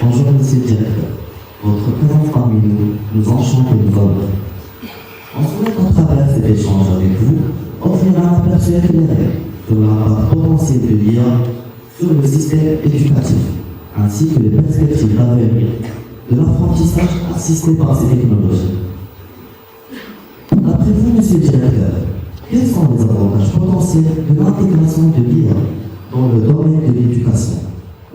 Bonjour Monsieur le Directeur. Votre présence parmi nous enchante et nous honore. En souhaitant travers cet échange avec vous, offrir un aperçu éclairé de l'impact potentiel de l'IA sur le système éducatif, ainsi que les perspectives d'avenir de l'apprentissage assisté par ces technologies. D'après vous, Monsieur le Directeur, quels sont les avantages potentiels de l'intégration de l'IA dans le domaine de l'éducation?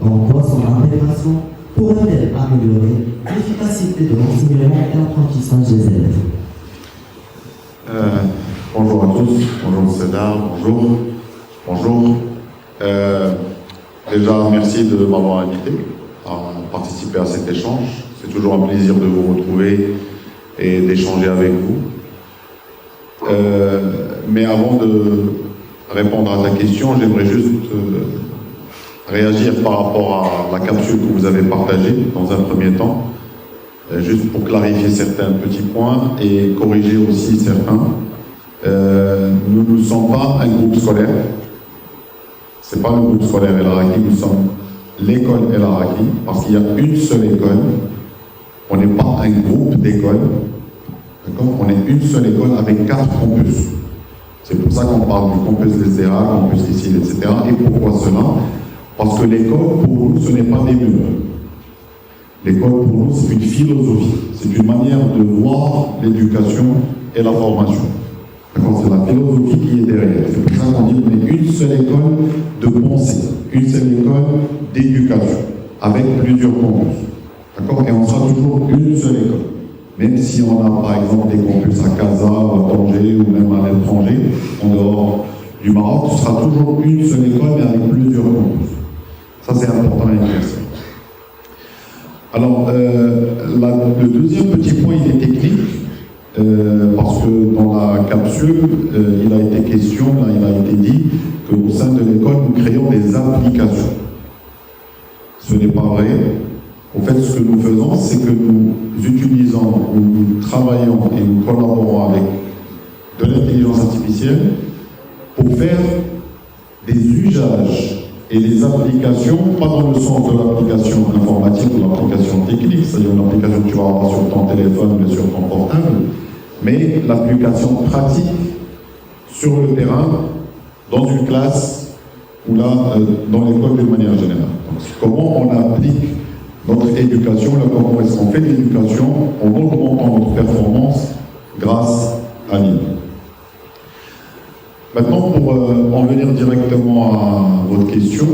En quoi son intégration pourrait-elle améliorer l'efficacité de l'enseignement et l'apprentissage des élèves? Bonjour à tous, bonjour Cédar, bonjour. Déjà, merci de m'avoir invité à participer à cet échange. C'est toujours un plaisir de vous retrouver et d'échanger avec vous. Mais avant de répondre à ta question, j'aimerais juste réagir par rapport à la capsule que vous avez partagée dans un premier temps, juste pour clarifier certains petits points et corriger aussi certains. Nous ne sommes pas un groupe scolaire. Ce n'est pas le groupe scolaire El Araki, nous sommes l'école El Araki, parce qu'il y a une seule école. On n'est pas un groupe d'écoles. On est une seule école avec 4 campus. C'est pour ça qu'on parle du campus des ERA, campus ici, etc. Et pourquoi cela? Parce que l'école, pour nous, ce n'est pas des murs. L'école, pour nous, c'est une philosophie. C'est une manière de voir l'éducation et la formation. C'est la philosophie qui est derrière. C'est pour ça qu'on dit qu'on est une seule école de pensée, une seule école d'éducation, avec plusieurs campus. Et on sera toujours une seule école. Même si on a par exemple des campus à Casa, à Tanger ou même à l'étranger, en dehors du Maroc, ce sera toujours une seule école mais avec plusieurs campus. Ça c'est important à éclaircir. Alors, le deuxième petit point, il est technique, parce que dans la capsule, il a été question, là, il a été dit qu'au sein de l'école, nous créons des applications. Ce n'est pas vrai. En fait, ce que nous faisons, c'est que nous utilisons, nous travaillons et nous collaborons avec de l'intelligence artificielle pour faire des usages et des applications, pas dans le sens de l'application informatique ou l'application technique, c'est-à-dire une application que tu vas avoir sur ton téléphone ou sur ton portable, mais l'application pratique sur le terrain, dans une classe ou là, dans l'école d'une manière générale. Donc, comment on applique notre éducation, là, comment est-ce qu'on fait de l'éducation en augmentant notre performance grâce à l'IA. Maintenant, pour en venir directement à votre question,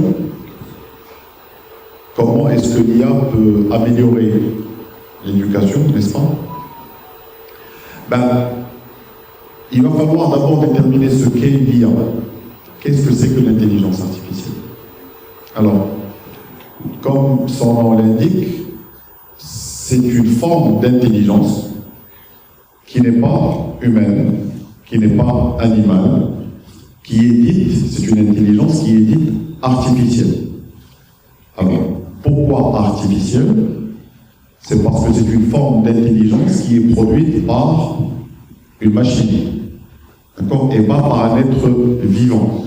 comment est-ce que l'IA peut améliorer l'éducation, n'est-ce pas? Il va falloir d'abord déterminer ce qu'est l'IA. Qu'est-ce que c'est que l'intelligence artificielle? Alors, comme son nom l'indique, c'est une forme d'intelligence qui n'est pas humaine, qui n'est pas animale, qui est dite, c'est une intelligence qui est dite artificielle. Alors, pourquoi artificielle? C'est parce que c'est une forme d'intelligence qui est produite par une machine, et pas par un être vivant.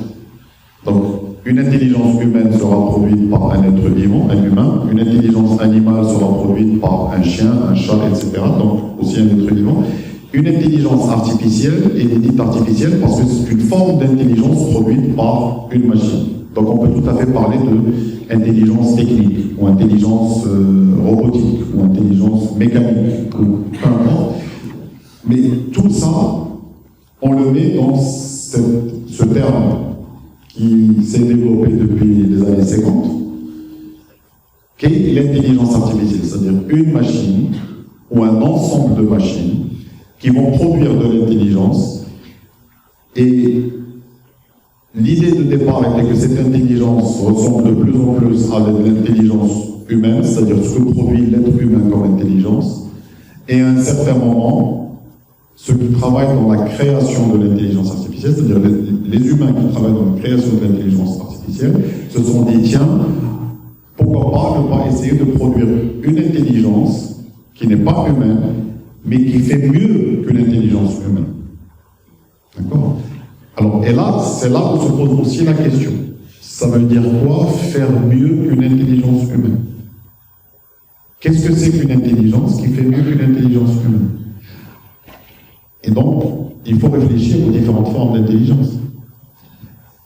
Donc, une intelligence humaine sera produite par un être vivant, un humain. Une intelligence animale sera produite par un chien, un chat, etc. Donc, aussi un être vivant. Une intelligence artificielle est dite artificielle parce que c'est une forme d'intelligence produite par une machine. Donc, on peut tout à fait parler d'intelligence technique, ou intelligence robotique, ou intelligence mécanique, ou peu importe. Mais tout ça, on le met dans ce terme qui s'est développé depuis les années 50, qu'est l'intelligence artificielle, c'est-à-dire une machine ou un ensemble de machines qui vont produire de l'intelligence. Et l'idée de départ était que cette intelligence ressemble de plus en plus à l'intelligence humaine, c'est-à-dire ce que produit l'être humain comme intelligence. Et à un certain moment, ceux qui travaillent dans la création de l'intelligence artificielle, c'est-à-dire les humains qui travaillent dans la création de l'intelligence artificielle, se sont dit, tiens, pourquoi pas ne pas essayer de produire une intelligence qui n'est pas humaine, mais qui fait mieux que l'intelligence humaine. D'accord? Alors, et là, c'est là où se pose aussi la question. Ça veut dire quoi, faire mieux qu'une intelligence humaine? Qu'est-ce que c'est qu'une intelligence qui fait mieux qu'une intelligence humaine? Et donc, il faut réfléchir aux différentes formes d'intelligence.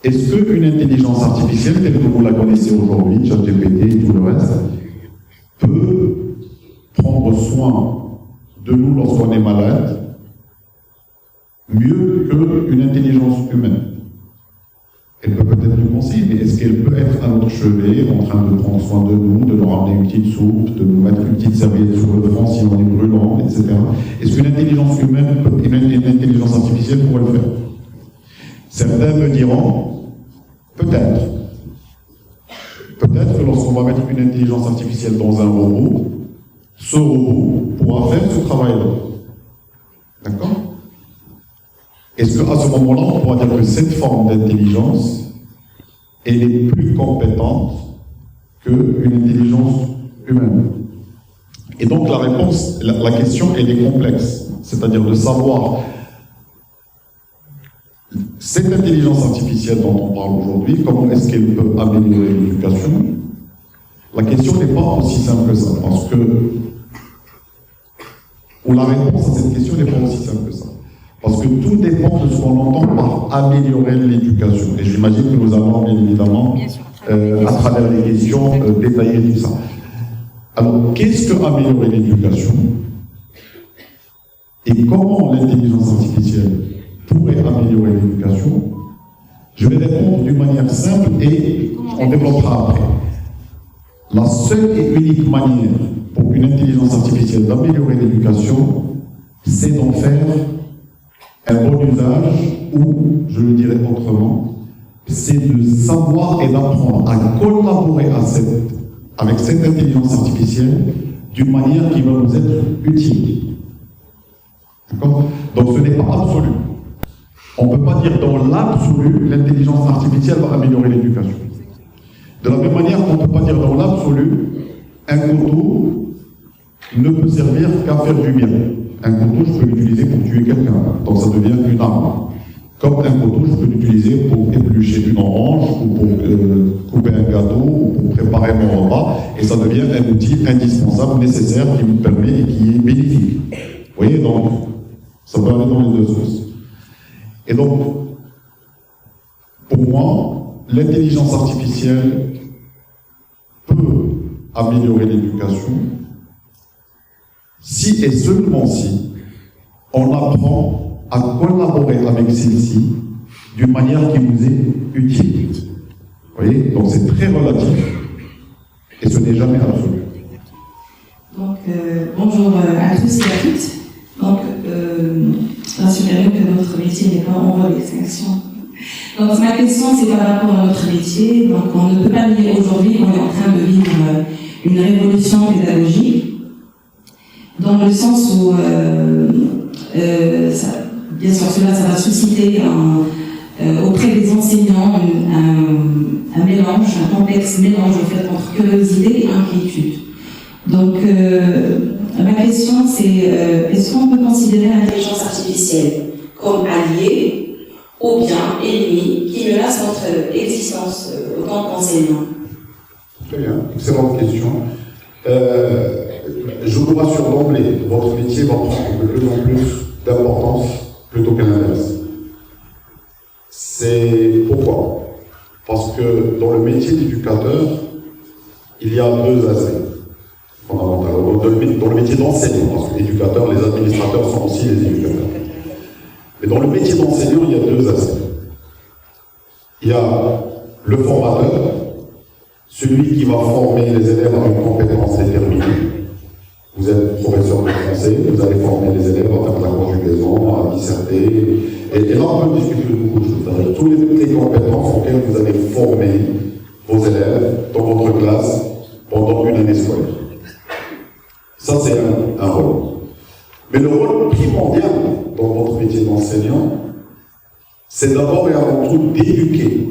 Est-ce qu'une intelligence artificielle, telle que vous la connaissez aujourd'hui, ChatGPT et tout le reste, peut prendre soin de nous lorsqu'on est malade mieux qu'une intelligence humaine? Elle peut peut-être nous conseiller, mais est-ce qu'elle peut être à notre chevet, en train de prendre soin de nous ramener une petite soupe, de nous mettre une petite serviette sur le front si on est brûlant, etc. Est-ce qu'une intelligence humaine, une intelligence artificielle pourrait le faire? Certains me diront, peut-être. Peut-être que lorsqu'on va mettre une intelligence artificielle dans un robot, ce robot pourra faire ce travail-là. D'accord? Est-ce qu'à ce moment-là, on pourra dire que cette forme d'intelligence, elle est plus compétente qu'une intelligence humaine? Et donc la réponse, la question, elle est complexe. C'est-à-dire de savoir cette intelligence artificielle dont on parle aujourd'hui, comment est-ce qu'elle peut améliorer l'éducation? La question n'est pas aussi simple que ça, parce que, ou la réponse à cette question n'est pas aussi simple que ça. Parce que tout dépend de ce qu'on entend par améliorer l'éducation. Et j'imagine que nous allons bien évidemment, à travers les questions, détailler tout ça. Alors, qu'est-ce que améliorer l'éducation? Et comment l'intelligence artificielle pourrait améliorer l'éducation? Je vais répondre d'une manière simple et on développera après. La seule et unique manière pour une intelligence artificielle d'améliorer l'éducation, c'est d'en faire un bon usage, ou, je le dirais autrement, c'est de savoir et d'apprendre à collaborer avec cette intelligence artificielle d'une manière qui va nous être utile. D'accord? Donc ce n'est pas absolu. On ne peut pas dire dans l'absolu, l'intelligence artificielle va améliorer l'éducation. De la même manière qu'on ne peut pas dire dans l'absolu, un couteau ne peut servir qu'à faire du bien. Un couteau, je peux l'utiliser pour tuer quelqu'un, donc ça devient une arme. Comme un couteau, je peux l'utiliser pour éplucher une orange, ou pour couper un gâteau, ou pour préparer mon repas, et ça devient un outil indispensable, nécessaire, qui nous permet et qui est bénéfique. Vous voyez, donc, ça peut aller dans les deux sens. Et donc, pour moi, l'intelligence artificielle peut améliorer l'éducation si et seulement si on apprend à collaborer avec celle-ci d'une manière qui nous est utile. Vous voyez? Donc c'est très relatif et ce n'est jamais absolu. Donc, bonjour à tous et à toutes. Donc, rassurez-vous que notre métier n'est pas en voie d'extinction. Donc, ma question, c'est par rapport à notre métier. Donc, on ne peut pas dire aujourd'hui qu'on est en train de vivre une révolution pédagogique, dans le sens où, bien sûr, cela, ça va susciter auprès des enseignants un mélange, un complexe mélange en fait, entre curiosité et inquiétude. Donc, ma question, c'est est-ce qu'on peut considérer l'intelligence artificielle comme alliée ou bien ennemie qui menace notre existence en tant qu'enseignant? Très bien, excellente question. Je vous rassure d'emblée, votre métier va prendre de plus en plus d'importance plutôt qu'à l'inverse. C'est pourquoi? Parce que dans le métier d'éducateur, il y a deux aspects fondamentaux. Dans le métier d'enseignant, parce que l'éducateur, les administrateurs sont aussi les éducateurs. Mais dans le métier d'enseignant, il y a deux aspects. Il y a le formateur, celui qui va former les élèves à une compétence déterminée. Vous êtes professeur de français, vous allez former les élèves à faire de la conjugaison, à disserter. Et là, on peut discuter de beaucoup de choses. Toutes les compétences auxquelles vous avez formé vos élèves dans votre classe pendant une année scolaire. Ça, c'est un rôle. Mais le rôle primordial dans votre métier d'enseignant, c'est d'abord et avant tout d'éduquer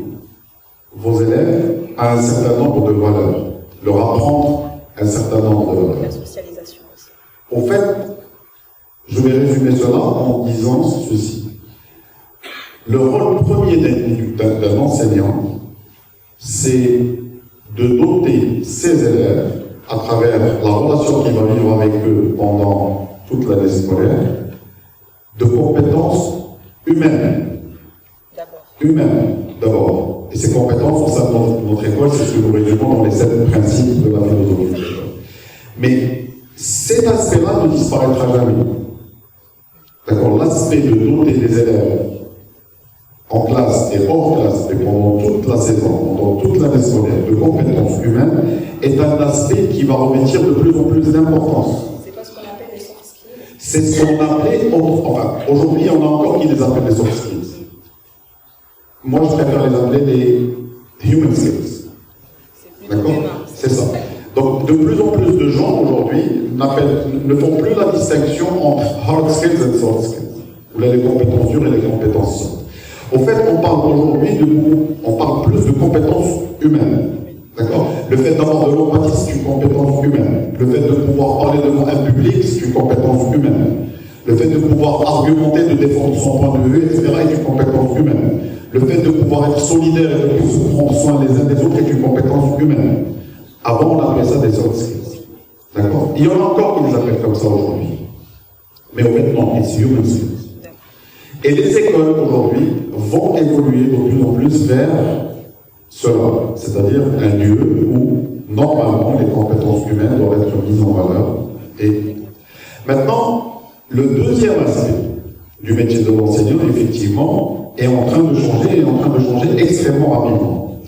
vos élèves à un certain nombre de valeurs, leur apprendre un certain nombre de valeurs. La socialisation aussi. Au fait, je vais résumer cela en disant ceci. Le rôle premier d'un enseignant, c'est de doter ses élèves à travers la relation qu'il va vivre avec eux pendant toute l'année scolaire, de compétences humaines. Humaines, d'abord. Et ces compétences, au sein de notre école, c'est ce que nous résumons dans les 7 principes de la philosophie. Mais cet aspect-là ne disparaîtra jamais. D'accord? L'aspect de doter des élèves en classe et hors classe, et pendant toute la saison, pendant toute l'année scolaire, de compétences humaines, est un aspect qui va revêtir de plus en plus d'importance. C'est pas ce qu'on appelle les soft skills. C'est ce qu'on appelait, enfin, aujourd'hui, il y en a encore qui les appellent les soft skills. Moi, je préfère les appeler les human skills. D'accord? C'est ça. Donc, de plus en plus de gens aujourd'hui ne font plus la distinction entre hard skills et soft skills, ou là, les compétences dures et les compétences soft. Au fait, on parle aujourd'hui on parle plus de compétences humaines. D'accord? Le fait d'avoir de l'empathie, c'est une compétence humaine. Le fait de pouvoir parler devant un public, c'est une compétence humaine. Le fait de pouvoir argumenter, de défendre son point de vue, etc., est une compétence humaine. Le fait de pouvoir être solidaire et de se prendre soin les uns des autres est une compétence humaine. Avant, on appelait ça des soft skills. D'accord? Il y en a encore qui les appellent comme ça aujourd'hui. Mais honnêtement, c'est human skills. Et les écoles aujourd'hui vont évoluer de plus en plus vers cela, c'est-à-dire un lieu où normalement les compétences humaines doivent être mises en valeur. Et maintenant, le deuxième aspect du métier de l'enseignant, effectivement, est en train de changer extrêmement rapidement.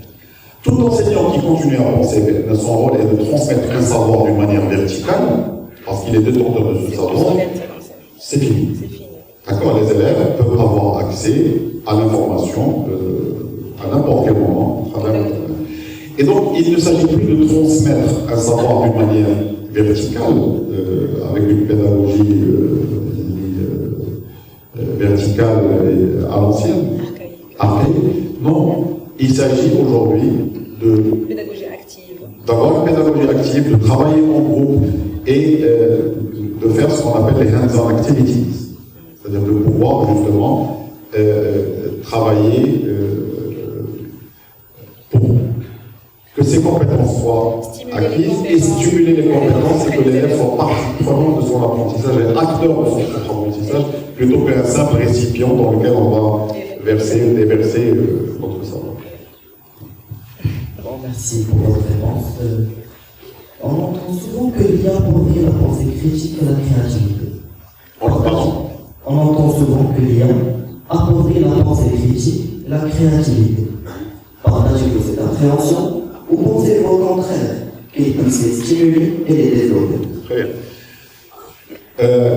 Tout enseignant qui continue à penser que son rôle est de transmettre un savoir d'une manière verticale, parce qu'il est détenteur de ce savoir, c'est fini. D'accord, les élèves peuvent avoir accès à l'information à n'importe quel moment, à travers Internet. Et donc, il ne s'agit plus de transmettre un savoir d'une manière verticale, avec une pédagogie verticale à l'ancienne, archaïque. Non, il s'agit aujourd'hui de Pédagogie active. d'avoir une pédagogie active, de travailler en groupe et de faire ce qu'on appelle les hands-on activities. C'est-à-dire de pouvoir justement travailler pour que ces compétences soient acquises et stimuler les compétences et que l'élève soit partie prenante de son apprentissage et acteur de son propre apprentissage plutôt qu'un simple récipient dans lequel on va déverser notre savoir. Bon, merci pour votre réponse. On entend souvent que l'IA appauvrit la pensée critique et la créativité. On entend souvent que l'IA appauvrit la pensée critique et la créativité. Partagez-vous cette appréhension ou pensez-vous au contraire qu'il puisse les stimuler et les développer? Très bien.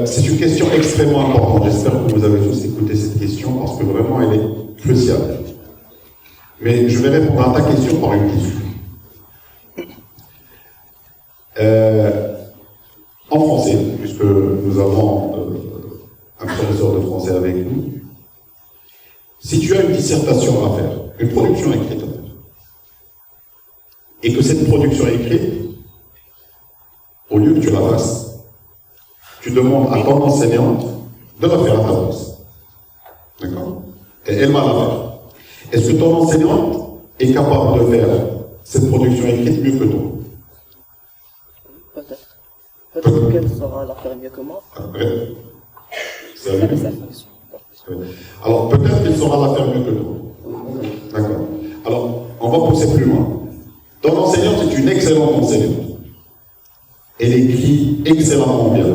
C'est une question extrêmement importante. J'espère que vous avez tous écouté cette question parce que vraiment elle est cruciale. Mais je vais répondre à ta question par une question. En français, puisque nous avons un professeur de français avec nous, si tu as une dissertation à faire, une production écrite à faire, et que cette production écrite, au lieu que tu la fasses, tu demandes à ton enseignante de la faire à ta place. D'accord? Et elle va la faire. Est-ce que ton enseignante est capable de faire cette production écrite mieux que toi? Peut-être. Peut-être qu'elle saura la faire mieux que moi. Après, c'est à lui. Alors, peut-être qu'elle saura la faire mieux que toi. D'accord. Alors, on va pousser plus loin. Ton enseignante est une excellente enseignante. Elle écrit excellemment bien.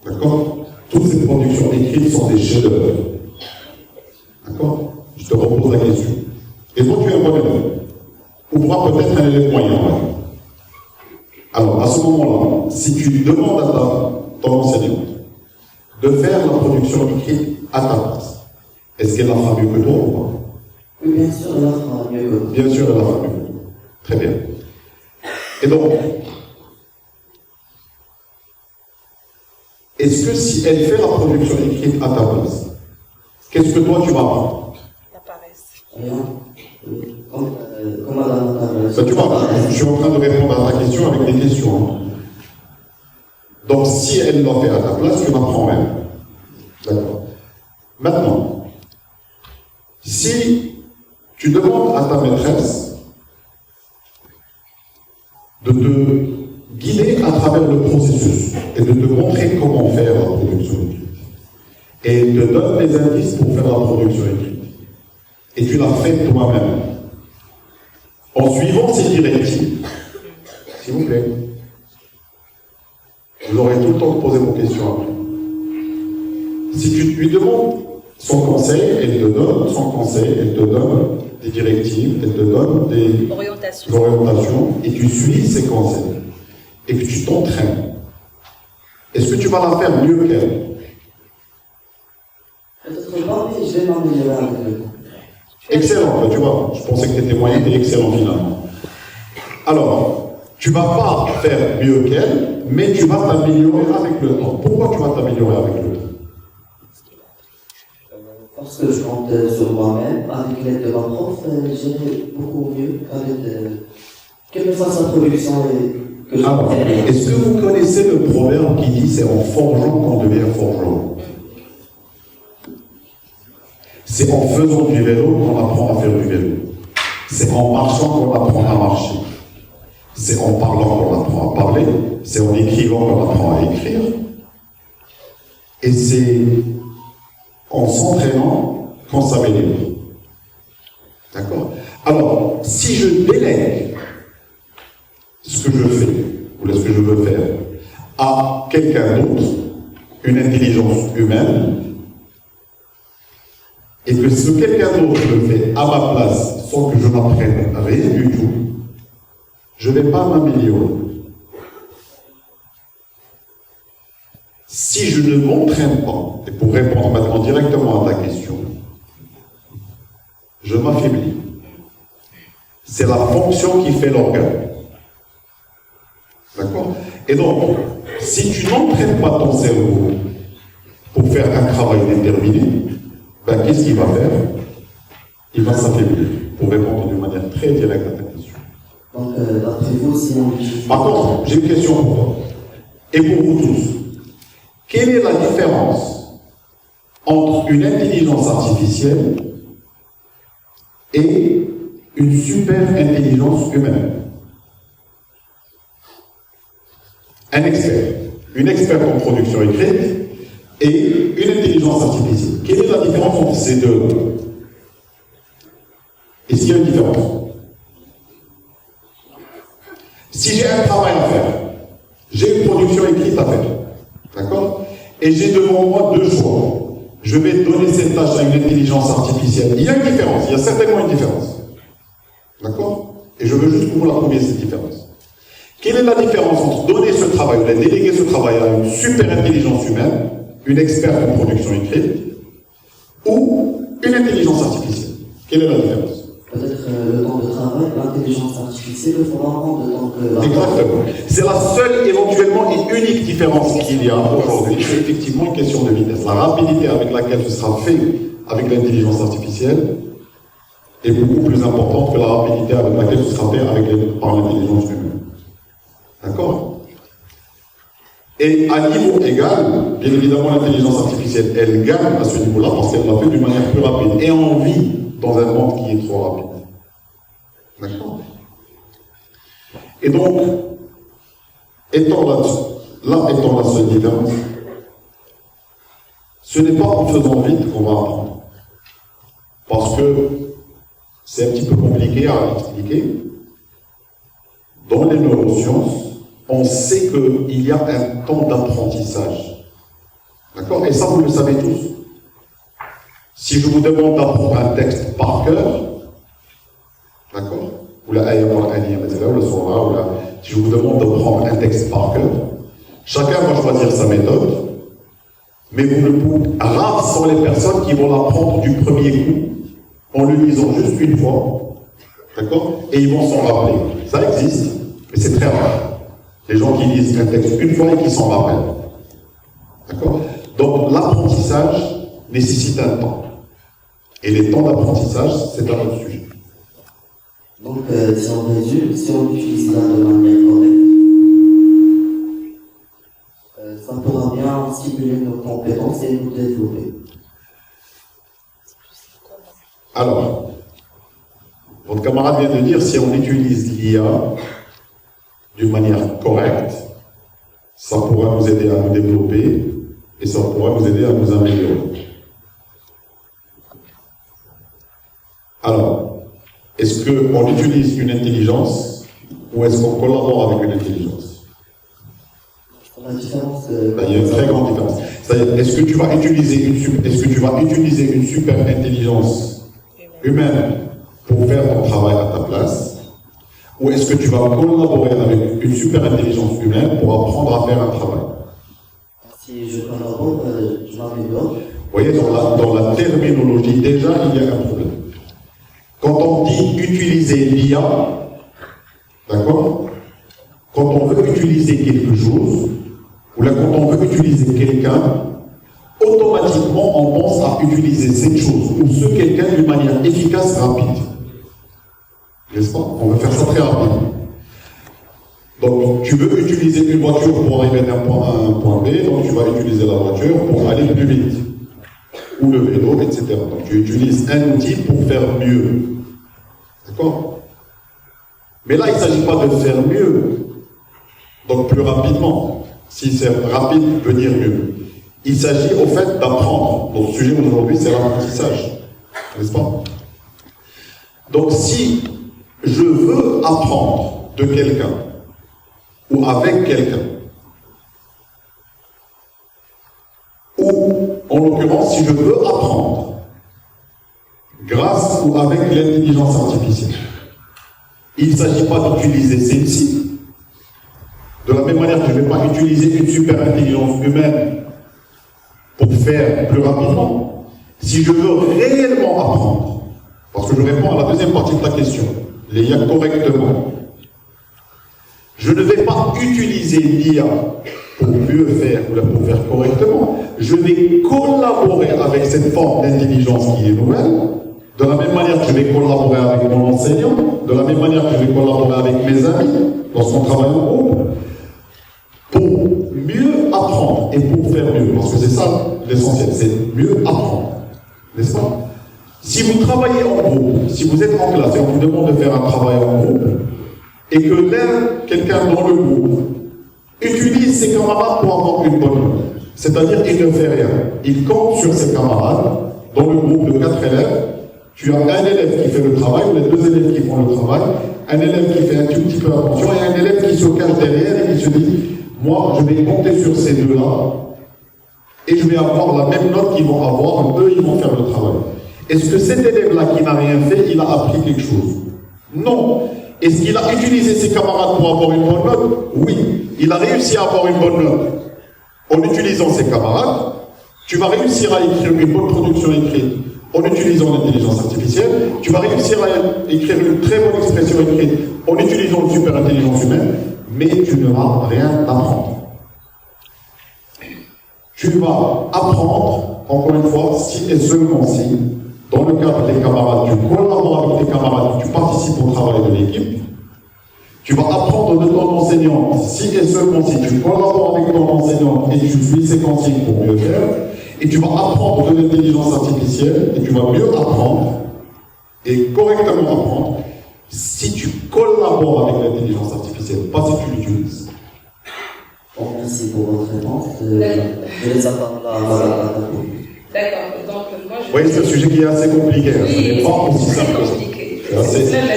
D'accord? Toutes ces productions écrites sont des chefs-d'œuvre. D'accord? Je te repose la question. Et toi, tu es un bon élève. Ou voir peut-être un élève moyen. Alors, à ce moment-là, si tu demandes à ton enseignante de faire la production écrite à ta place, est-ce qu'elle la fera mieux que toi ou pas? Oui, bien sûr, elle la fera mieux que toi. Bien sûr, elle la fera mieux que toi. Très bien. Et donc, est-ce que si elle fait la production écrite à ta place, qu'est-ce que toi tu vas apprendre? La paresse. Rien. Comme madame. Ça, tu vois, je suis en train de répondre à ta question avec des questions. Hein. Donc, si elle l'a fait à ta place, tu n'apprends rien. D'accord. Maintenant, si tu demandes à ta maîtresse de te guider à travers le processus et de te montrer comment faire la production écrite. Et il te donne des indices pour faire la production écrite. Et tu la fais toi-même. En suivant ces directives, s'il vous plaît, vous aurez tout le temps de poser vos questions après. Si tu lui demandes son conseil, elle te donne son conseil, elle te donne des directives, elle te donne des orientations, et tu suis ses conseils, et que tu t'entraînes. Est-ce que tu vas la faire mieux qu'elle? Peut-être pas, mais je vais m'améliorer avec le temps. Excellent, tu vois, je pensais que tu étais moyen et excellent finalement. Alors, tu ne vas pas faire mieux qu'elle, mais tu vas t'améliorer avec le temps. Pourquoi tu vas t'améliorer avec le temps? Parce que je compte sur moi-même, avec l'aide de ma prof, j'irai beaucoup mieux quelle que soit sa production et que je Alors, est-ce que vous connaissez le proverbe qui dit c'est en forgeant qu'on devient forgeron? C'est en faisant du vélo qu'on apprend à faire du vélo. C'est en marchant qu'on apprend à marcher. C'est en parlant qu'on apprend à parler. C'est en écrivant qu'on apprend à écrire. Et c'est en s'entraînant qu'on s'améliore. D'accord? Alors, si je délègue ce que je fais, ou ce que je veux faire, à quelqu'un d'autre, une intelligence humaine, et que ce quelqu'un d'autre le fait à ma place sans que je n'apprenne rien du tout, je ne vais pas m'améliorer. Si je ne m'entraîne pas, et pour répondre maintenant directement à ta question, je m'affaiblis. C'est la fonction qui fait l'organe. D'accord? Et donc, si tu n'entraînes pas ton cerveau pour faire un travail déterminé, ben, qu'est-ce qu'il va faire? Il va s'affaiblir, pour répondre d'une manière très directe à ta question. Donc, d'après vous, si on utilise... Par contre, j'ai une question pour toi, et pour vous tous. Quelle est la différence entre une intelligence artificielle et une super intelligence humaine? Un expert, une experte en production écrite et une intelligence artificielle. Quelle est la différence entre ces deux? Est-ce qu'il y a une différence? Si j'ai un travail à faire, j'ai une production écrite à faire, d'accord? Et j'ai devant moi deux choix. Je vais donner cette tâche à une intelligence artificielle. Il y a une différence, il y a certainement une différence. D'accord? Et je veux juste que vous la trouviez, cette différence. Quelle est la différence entre donner ce travail, ou déléguer ce travail à une super intelligence humaine, une experte en production écrite, ou une intelligence artificielle? Quelle est la différence? Peut-être le temps de travail, l'intelligence artificielle, il faudra prendre le temps que... Exactement. C'est la seule éventuellement et unique différence qu'il y a aujourd'hui. C'est effectivement une question de vitesse. La rapidité avec laquelle ce sera fait avec l'intelligence artificielle est beaucoup plus importante que la rapidité avec laquelle ce sera fait par l'intelligence humaine. D'accord? Et à niveau égal, bien évidemment, l'intelligence artificielle, elle gagne à ce niveau-là parce qu'elle l'a fait d'une manière plus rapide. Et on vit dans un monde qui est trop rapide. D'accord? Et donc, étant la seule différence, ce n'est pas en faisant vite qu'on va apprendre. Parce que c'est un petit peu compliqué à expliquer. Dans les neurosciences, on sait qu'il y a un temps d'apprentissage. D'accord? Et ça, vous le savez tous. Si je vous demande d'apprendre un texte par cœur, d'accord? Ou la ayah par aniyah, ou la surah, ou la... Si je vous demande d'apprendre un texte par cœur, chacun va choisir sa méthode, mais vous ne pouvez... Rares sont les personnes qui vont l'apprendre du premier coup, en le lisant juste une fois, d'accord? Et ils vont s'en rappeler. Ça existe, mais c'est très rare. Les gens qui lisent un texte une fois et qui s'en rappellent. D'accord? Donc l'apprentissage nécessite un temps. Et les temps d'apprentissage, c'est un autre sujet. Donc, si on résume, si on utilise ça de manière correcte, ça pourra bien stimuler nos compétences et nous développer. Alors, votre camarade vient de dire si on utilise l'IA d'une manière correcte, ça pourra nous aider à nous développer et ça pourra nous aider à nous améliorer. Alors, est-ce qu'on utilise une intelligence ou est-ce qu'on collabore avec une intelligence? La différence, il y a une très grande différence. C'est-à-dire, est-ce que tu vas utiliser une super intelligence humaine pour faire ton travail à ta place, ou est-ce que tu vas collaborer avec une super intelligence humaine pour apprendre à faire un travail? Si je collabore, je m'améliore. Vous voyez, dans la terminologie, déjà, il y a un problème. Quand on dit utiliser l'IA, d'accord? Quand on veut utiliser quelque chose, ou là, quand on veut utiliser quelqu'un, automatiquement, on pense à utiliser cette chose ou ce quelqu'un d'une manière efficace, rapide. N'est-ce pas? On veut faire ça très rapide. Donc, tu veux utiliser une voiture pour arriver d'un point A à un point B, donc tu vas utiliser la voiture pour aller plus vite. Ou le vélo, etc. Donc, tu utilises un outil pour faire mieux. D'accord? Mais là, il ne s'agit pas de faire mieux, donc plus rapidement. Si c'est rapide, veut dire mieux. Il s'agit au fait d'apprendre. Notre sujet aujourd'hui, c'est l'apprentissage. N'est-ce pas? Donc, si je veux apprendre de quelqu'un, ou avec quelqu'un, ou, en l'occurrence, si je veux apprendre, grâce ou avec l'intelligence artificielle, il ne s'agit pas d'utiliser celle-ci. De la même manière que je ne vais pas utiliser une super intelligence humaine pour faire plus rapidement. Si je veux réellement apprendre, parce que je réponds à la deuxième partie de ta question, l'IA correctement, je ne vais pas utiliser l'IA pour mieux faire ou pour faire correctement. Je vais collaborer avec cette forme d'intelligence qui est nouvelle, de la même manière que je vais collaborer avec mon enseignant, de la même manière que je vais collaborer avec mes amis lorsqu'on travaille en groupe, pour mieux apprendre et pour faire mieux, parce que c'est ça l'essentiel, c'est mieux apprendre, n'est-ce pas? Si vous travaillez en groupe, si vous êtes en classe et on vous demande de faire un travail en groupe, et que quelqu'un dans le groupe, utilise ses camarades pour avoir une bonne note, c'est-à-dire qu'il ne fait rien, il compte sur ses camarades, dans le groupe de 4 élèves, tu as un élève qui fait le travail, ou les 2 élèves qui font le travail, un élève qui fait un tout petit peu attention, et un élève qui se cache derrière et qui se dit moi, je vais compter sur ces deux-là et je vais avoir la même note qu'ils vont avoir, donc eux, ils vont faire le travail. Est-ce que cet élève-là qui n'a rien fait, il a appris quelque chose? Non. Est-ce qu'il a utilisé ses camarades pour avoir une bonne note? Oui. Il a réussi à avoir une bonne note. En utilisant ses camarades, tu vas réussir à écrire une bonne production écrite en utilisant l'intelligence artificielle, tu vas réussir à écrire une très bonne expression écrite en utilisant une super intelligence humaine, mais tu ne vas rien apprendre. Tu vas apprendre, encore une fois, si et seulement si, dans le cadre des camarades, tu collabores avec tes camarades, tu participes au travail de l'équipe. Tu vas apprendre de ton enseignant, si et seulement si tu collabores avec ton enseignant et tu suis ses consignes pour mieux faire. Et tu vas apprendre de l'intelligence artificielle et tu vas mieux apprendre et correctement apprendre si tu collabores avec l'intelligence artificielle, pas si tu l'utilises. Bon, merci pour votre réponse. Je laisse la parole à D'accord, donc moi je... Oui, c'est un sujet qui est assez compliqué, oui, ce n'est pas aussi simple que ça.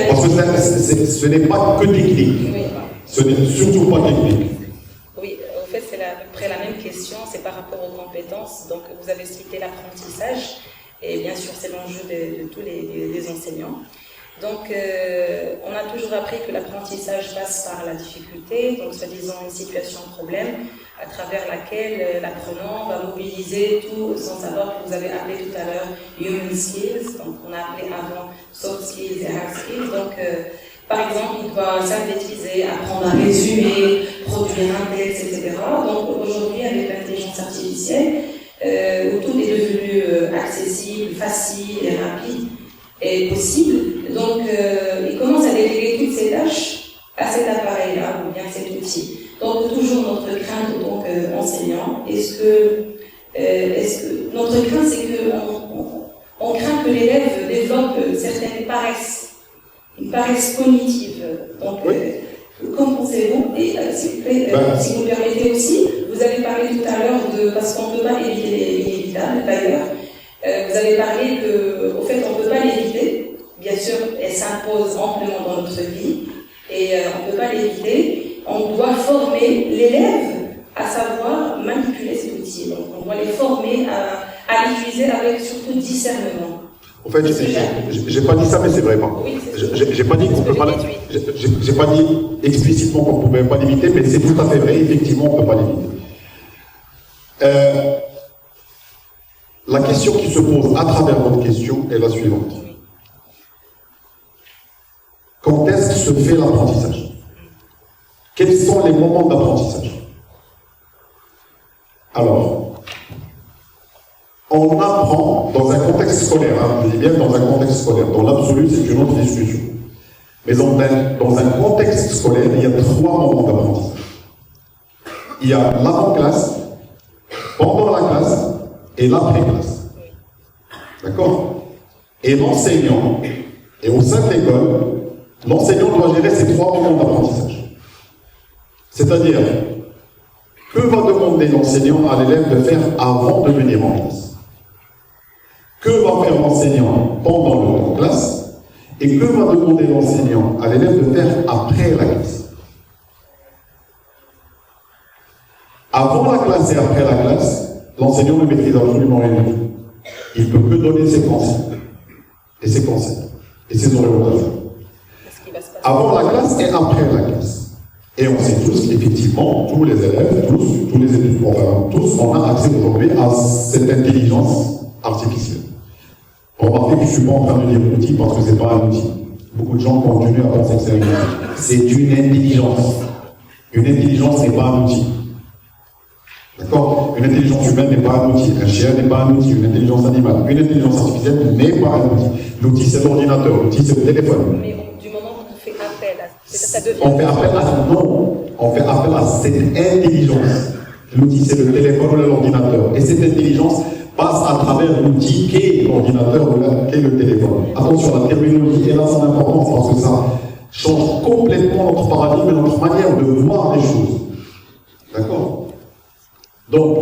Parce que ce n'est pas que technique, oui. Ce n'est surtout pas technique. Oui, en fait c'est à peu près la même question, c'est par rapport aux compétences. Donc vous avez cité l'apprentissage, et bien sûr c'est l'enjeu de tous les enseignants. Donc, on a toujours appris que l'apprentissage passe par la difficulté, donc soi-disant une situation problème, à travers laquelle l'apprenant va mobiliser tout son savoir que vous avez appelé tout à l'heure human skills, donc on a appelé avant soft skills et hard skills. Donc, par exemple, il doit synthétiser, apprendre à résumer, produire un texte, etc. Donc, aujourd'hui, avec l'intelligence artificielle, où tout est devenu accessible, facile et rapide, est possible. Donc, il commence à déléguer toutes ces tâches à cet appareil-là, ou bien cet outil. Donc, toujours notre crainte en tant qu'enseignant, notre crainte, c'est qu'on craint que l'élève développe certaines paresses, une paresse cognitive. Donc, Qu'en pensez-vous? Et s'il vous plaît, si vous me permettez aussi, vous avez parlé tout à l'heure de, parce qu'on ne peut pas éviter l'inévitable d'ailleurs, vous avez parlé que, au fait, on ne peut pas l'éviter. Bien sûr, elle s'impose amplement dans notre vie et on ne peut pas l'éviter. On doit former l'élève à savoir manipuler cet outil. Donc, on doit les former à l'utiliser avec surtout discernement. En fait, j'ai pas dit ça, mais c'est vrai. Oui, j'ai pas dit qu'on peut pas. J'ai pas dit explicitement qu'on ne pouvait pas l'éviter, mais c'est tout à fait vrai. Effectivement, on ne peut pas l'éviter. La question qui se pose à travers votre question est la suivante. Quand est-ce que se fait l'apprentissage? Quels sont les moments d'apprentissage? Alors, on apprend dans un contexte scolaire, je dis bien dans un contexte scolaire. Dans l'absolu, c'est une autre discussion. Mais dans un contexte scolaire, il y a 3 moments d'apprentissage. Il y a l'avant-classe, pendant la classe et l'après-classe. D'accord? Et l'enseignant, et au sein de l'école, l'enseignant doit gérer ces 3 moments d'apprentissage. C'est-à-dire, que va demander l'enseignant à l'élève de faire avant de venir en classe? Que va faire l'enseignant pendant le temps de classe? Et que va demander l'enseignant à l'élève de faire après la classe? Avant la classe et après la classe, l'enseignant ne maîtrise absolument rien du tout. Il ne peut que donner ses consignes, et ses conseils, et ses orientations. Avant la classe et après la classe. Et on sait tous qu'effectivement, tous les élèves, tous les étudiants, enfin, tous, on a accès aujourd'hui à cette intelligence artificielle. Remarquez que je ne suis pas en train de dire outil parce que ce n'est pas un outil. Beaucoup de gens continuent à penser que c'est un outil. C'est une intelligence. Une intelligence n'est pas un outil. D'accord? Une intelligence humaine n'est pas un outil. Un chien n'est pas un outil. Une intelligence animale. Une intelligence artificielle n'est pas un outil. L'outil, c'est l'ordinateur. L'outil, c'est le téléphone. Mais du moment où on fait appel à ça devient... On fait appel à non. On fait appel à cette intelligence. L'outil, c'est le téléphone ou l'ordinateur. Et cette intelligence passe à travers l'outil qu'est l'ordinateur ou qu'est le téléphone. Attention, la terminologie est là son importance parce que ça change complètement notre paradigme et notre manière de voir les choses. D'accord? Donc,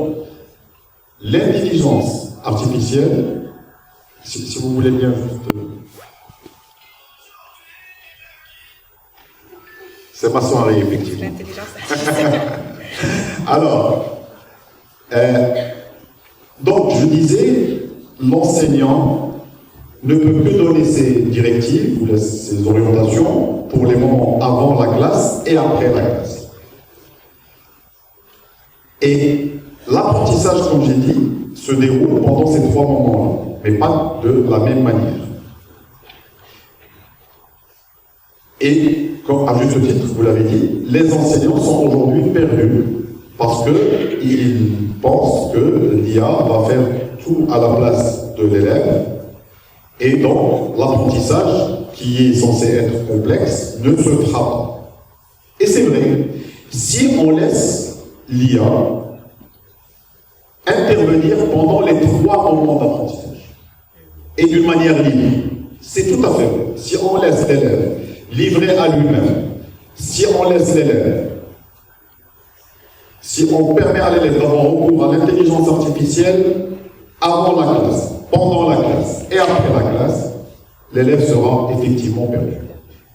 l'intelligence artificielle, si vous voulez bien juste... C'est ma soirée, effectivement. L'intelligence artificielle. Alors, donc je disais, l'enseignant ne peut que donner ses directives ou ses orientations pour les moments avant la classe et après la classe. Et l'apprentissage, comme j'ai dit, se déroule pendant ces 3 moments-là, mais pas de la même manière. Et, comme à juste titre, vous l'avez dit, les enseignants sont aujourd'hui perdus parce qu'ils pensent que l'IA va faire tout à la place de l'élève et donc l'apprentissage, qui est censé être complexe, ne se fera pas. Et c'est vrai, si on laisse l'IA intervenir pendant les 3 moments d'apprentissage et d'une manière libre, c'est tout à fait vrai. Si on laisse l'élève livré à lui-même, si on laisse l'élève, si on permet à l'élève d'avoir recours à l'intelligence artificielle avant la classe, pendant la classe et après la classe, l'élève sera effectivement perdu.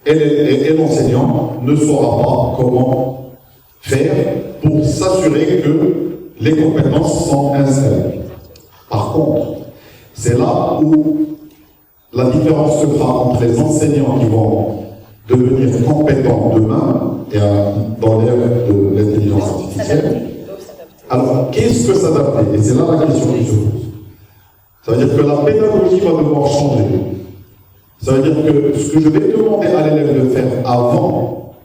Et l'enseignant ne saura pas comment faire pour s'assurer que les compétences sont installées. Par contre, c'est là où la différence se fera entre les enseignants qui vont devenir compétents demain et dans l'ère de l'intelligence artificielle. Alors, qu'est-ce que s'adapter? Et c'est là la question qui se pose. Ça veut dire que la pédagogie va devoir changer. Ça veut dire que ce que je vais demander à l'élève de faire avant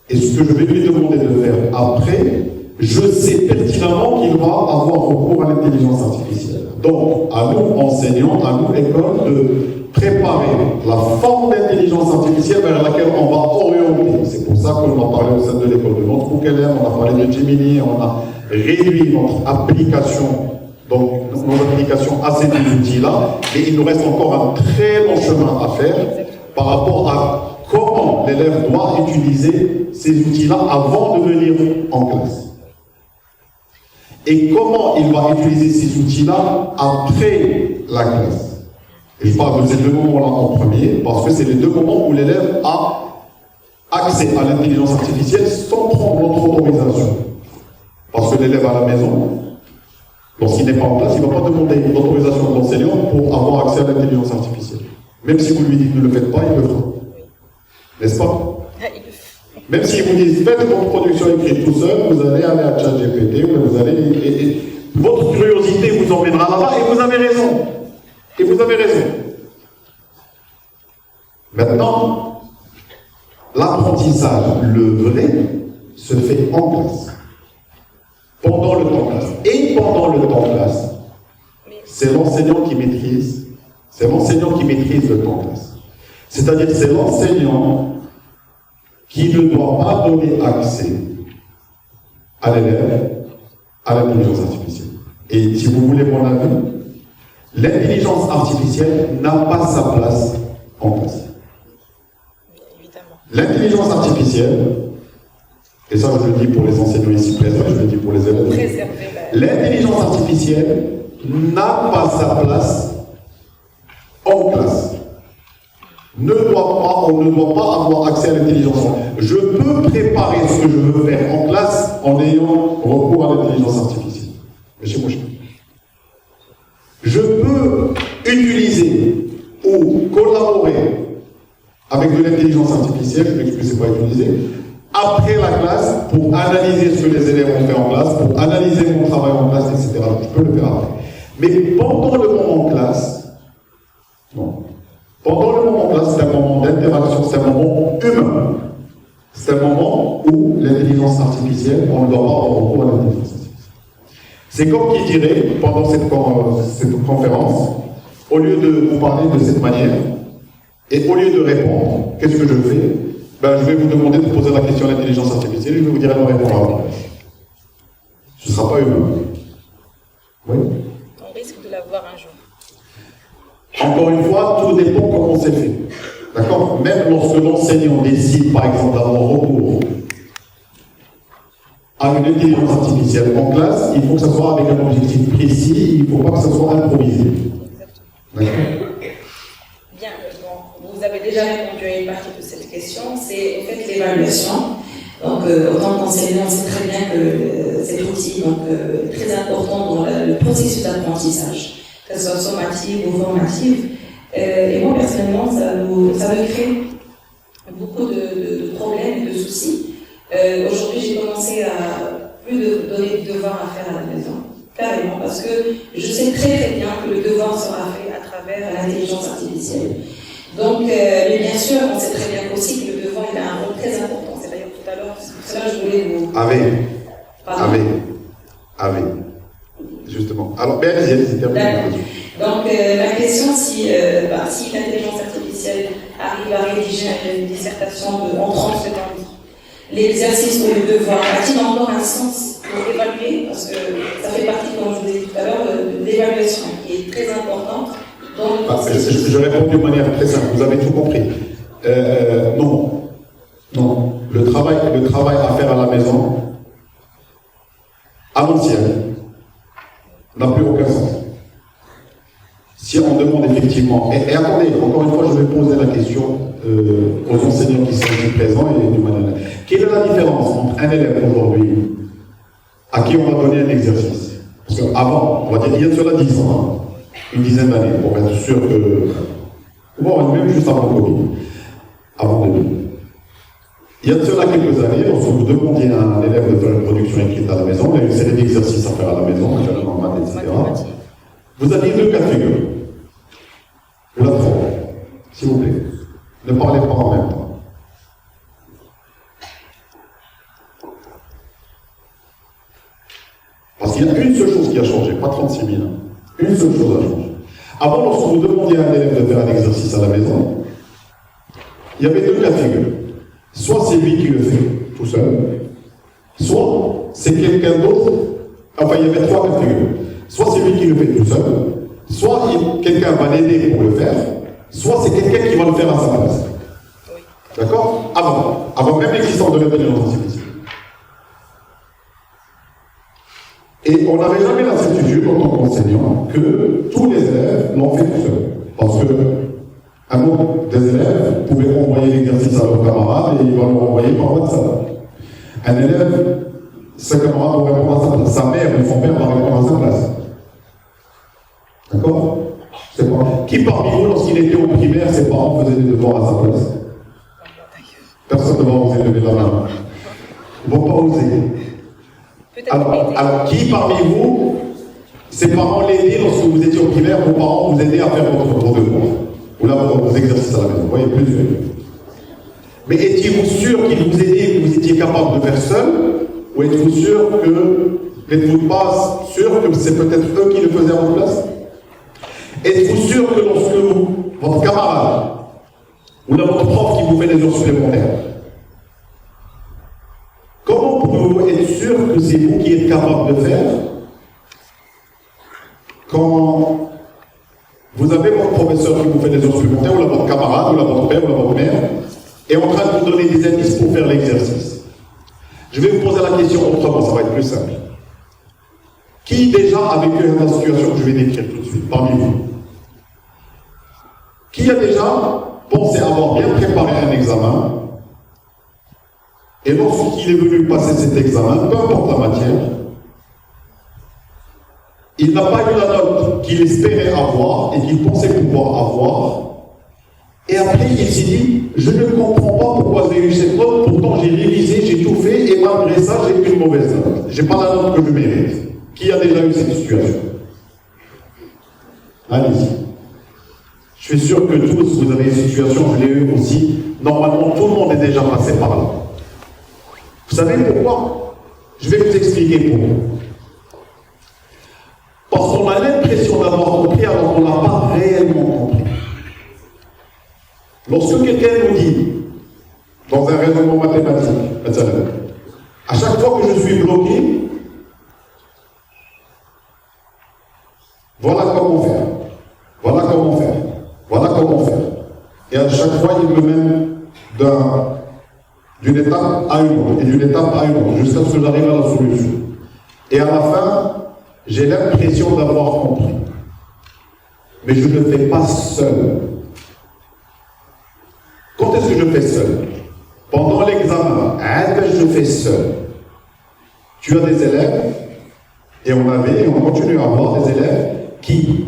et ce que je vais lui demander de faire après, je sais pertinemment qu'il va avoir recours à l'intelligence artificielle. Donc, à nous, enseignants, à nous, écoles, de préparer la forme d'intelligence artificielle vers laquelle on va orienter. C'est pour ça qu'on a parlé au sein de l'école de NotebookLM, on a parlé de Gemini, on a réduit notre application, donc nos applications à ces outils-là, et il nous reste encore un très long chemin à faire par rapport à comment l'élève doit utiliser ces outils-là avant de venir en classe. Et comment il va utiliser ces outils-là après la classe. Et je parle de ces deux moments-là en premier, parce que c'est les deux moments où l'élève a accès à l'intelligence artificielle sans prendre notre autorisation. Parce que l'élève à la maison, lorsqu'il n'est pas en classe, il ne va pas demander l'autorisation de l'enseignant pour avoir accès à l'intelligence artificielle. Même si vous lui dites ne le faites pas, il le fera. N'est-ce pas? Même si vous dites faites votre production écrite tout seul, vous allez aller à ChatGPT, vous allez. Et votre curiosité vous emmènera là-bas, et vous avez raison. Et vous avez raison. Maintenant, l'apprentissage, le vrai, se fait en classe. Pendant le temps classe. Et pendant le temps classe, c'est l'enseignant qui maîtrise. C'est l'enseignant qui maîtrise le temps classe. C'est-à-dire c'est l'enseignant qui ne doit pas donner accès à l'élève à l'intelligence artificielle. Et si vous voulez mon avis, l'intelligence artificielle n'a pas sa place en classe. L'intelligence artificielle, et ça je le dis pour les enseignants ici présents, je le dis pour les élèves, l'intelligence artificielle n'a pas sa place en classe. On ne doit pas avoir accès à l'intelligence. Je peux préparer ce que je veux faire en classe en ayant recours à l'intelligence artificielle. Mais chez moi, je peux utiliser ou collaborer avec de l'intelligence artificielle, je m'explique, c'est pas utiliser, après la classe, pour analyser ce que les élèves ont fait en classe, pour analyser mon travail en classe, etc. Je peux le faire après. Mais pendant le moment en classe, non. Pendant le moment en classe, c'est un moment d'interaction, c'est un moment humain. C'est un moment où l'intelligence artificielle, on ne doit pas avoir recours à l'intelligence artificielle. C'est comme qui dirait, pendant cette conférence, au lieu de vous parler de cette manière, et au lieu de répondre, qu'est-ce que je fais? Je vais vous demander de poser la question à l'intelligence artificielle et je vais vous dire elle va répondre à la place. Ce ne sera pas humain. Oui? On risque de l'avoir un jour. Encore une fois, tout dépend comment c'est fait. D'accord? Même lorsque l'enseignant décide, par exemple, d'avoir recours à une intelligence artificielle en classe, il faut que ça soit avec un objectif précis, il ne faut pas que ça soit improvisé. D'accord? Bien, vous avez déjà répondu à une partie de cette question, c'est en fait l'évaluation. Donc, en tant qu'enseignant, on sait très bien que cet outil est très important dans le processus d'apprentissage, que ce soit sommative ou formative. Et moi, personnellement, ça me crée beaucoup de problèmes et de soucis. Aujourd'hui, j'ai commencé à plus donner de devoirs à faire à la maison, carrément, parce que je sais très bien que le devoir sera fait à travers l'intelligence artificielle. Donc, mais bien sûr, on sait très bien aussi que le devoir il a un rôle très important. C'est d'ailleurs tout à l'heure, c'est pour cela que je voulais vous... Avec. Justement. Alors, bien, c'est terminé. Donc, la question, si l'intelligence artificielle arrive à rédiger une dissertation en 30 secondes, l'exercice ou le devoir a-t-il encore un sens pour évaluer? Parce que ça fait partie, comme je vous l'ai dit tout à l'heure, de l'évaluation qui est très importante. Je réponds d'une manière très simple, vous avez tout compris. Non. Le travail à faire à la maison, à l'ancienne, n'a plus aucun sens. Si on demande effectivement, et attendez, encore une fois, je vais poser la question aux enseignants qui sont ici présents et du manière. Quelle est la différence entre un élève aujourd'hui à qui on va donner un exercice? Parce qu'avant, on va dire, il y a cela 10 ans, une dizaine d'années, pour être sûr que. Bon, même juste avant Covid, avant 2000. Il y a de cela quelques années, lorsque vous demandiez à un élève de faire une production écrite à la maison, il y a une série d'exercices à faire à la maison, en maths, etc. Vous aviez deux cas de figure. La fois, s'il vous plaît. Ne parlez pas en même temps. Parce qu'il y a une seule chose qui a changé, pas 36 000. Une seule chose a changé. Avant, lorsque vous demandiez à un élève de faire un exercice à la maison, il y avait deux cas de figure. Soit c'est lui qui le fait tout seul, soit c'est quelqu'un d'autre. Enfin, il y avait trois cas de figure. Soit c'est lui qui le fait tout seul, soit quelqu'un va l'aider pour le faire, soit c'est quelqu'un qui va le faire à sa place. D'accord? Avant même l'existence de l'intelligence artificielle. Et on n'avait jamais la certitude, en tant qu'enseignant, que tous les élèves l'ont fait tout seuls. Parce que un nombre des élèves pouvaient envoyer l'exercice à leurs camarades et ils vont le renvoyer par WhatsApp. Un élève, ses camarades vont répondre à sa place. Sa mère ou son père va répondre à sa place. D'accord? C'est pas. Qui parmi vous, lorsqu'il était au primaire, ses parents faisaient des devoirs à sa place? Personne ne va oser lever la main. Ils ne vont pas oser. Alors, qui parmi vous, ses parents l'aidaient lorsque vous étiez au primaire, vos parents vous aidaient à faire vos devoirs ou là vos exercices à la maison? Vous voyez, plusieurs. Mais étiez-vous sûr qu'ils vous aidaient et que vous étiez capable de faire seul? Ou êtes-vous sûr que, n'êtes-vous pas sûr que c'est peut-être eux qui le faisaient à votre place? Êtes-vous sûr que lorsque votre camarade ou là votre prof qui vous fait des heures supplémentaires, comment pouvez-vous être sûr que c'est vous qui êtes capable de faire quand vous avez votre professeur qui vous fait des heures supplémentaires, ou là votre camarade, ou là votre père, ou là votre mère, est en train de vous donner des indices pour faire l'exercice? Je vais vous poser la question autrement, ça va être plus simple. Qui déjà a vécu la situation que je vais décrire tout de suite, parmi vous? Qui a déjà pensé avoir bien préparé un examen, et lorsqu'il est venu passer cet examen, peu importe la matière, il n'a pas eu la note qu'il espérait avoir et qu'il pensait pouvoir avoir, et après il s'est dit, je ne comprends pas pourquoi j'ai eu cette note, pourtant j'ai révisé, j'ai tout fait, et malgré ça j'ai une mauvaise note. J'ai pas la note que je mérite. Qui a déjà eu cette situation? Allez-y. Je suis sûr que tous, vous avez une situation, je l'ai eu aussi. Normalement, tout le monde est déjà passé par là. Vous savez pourquoi? Je vais vous expliquer pourquoi. Parce qu'on a l'impression d'avoir compris alors qu'on n'a pas réellement compris. Lorsque quelqu'un nous dit, dans un raisonnement mathématique, à chaque fois que je suis bloqué, voilà comment faire, voilà comment faire, voilà comment faire. Et à chaque fois, il me mène d'une étape à une autre, et d'une étape à une autre, jusqu'à ce que j'arrive à la solution. Et à la fin, j'ai l'impression d'avoir compris. Mais je ne le fais pas seul. Quand est-ce que je fais seul? Pendant l'examen, je fais seul. Tu as des élèves, et on avait, et on continue à avoir des élèves qui,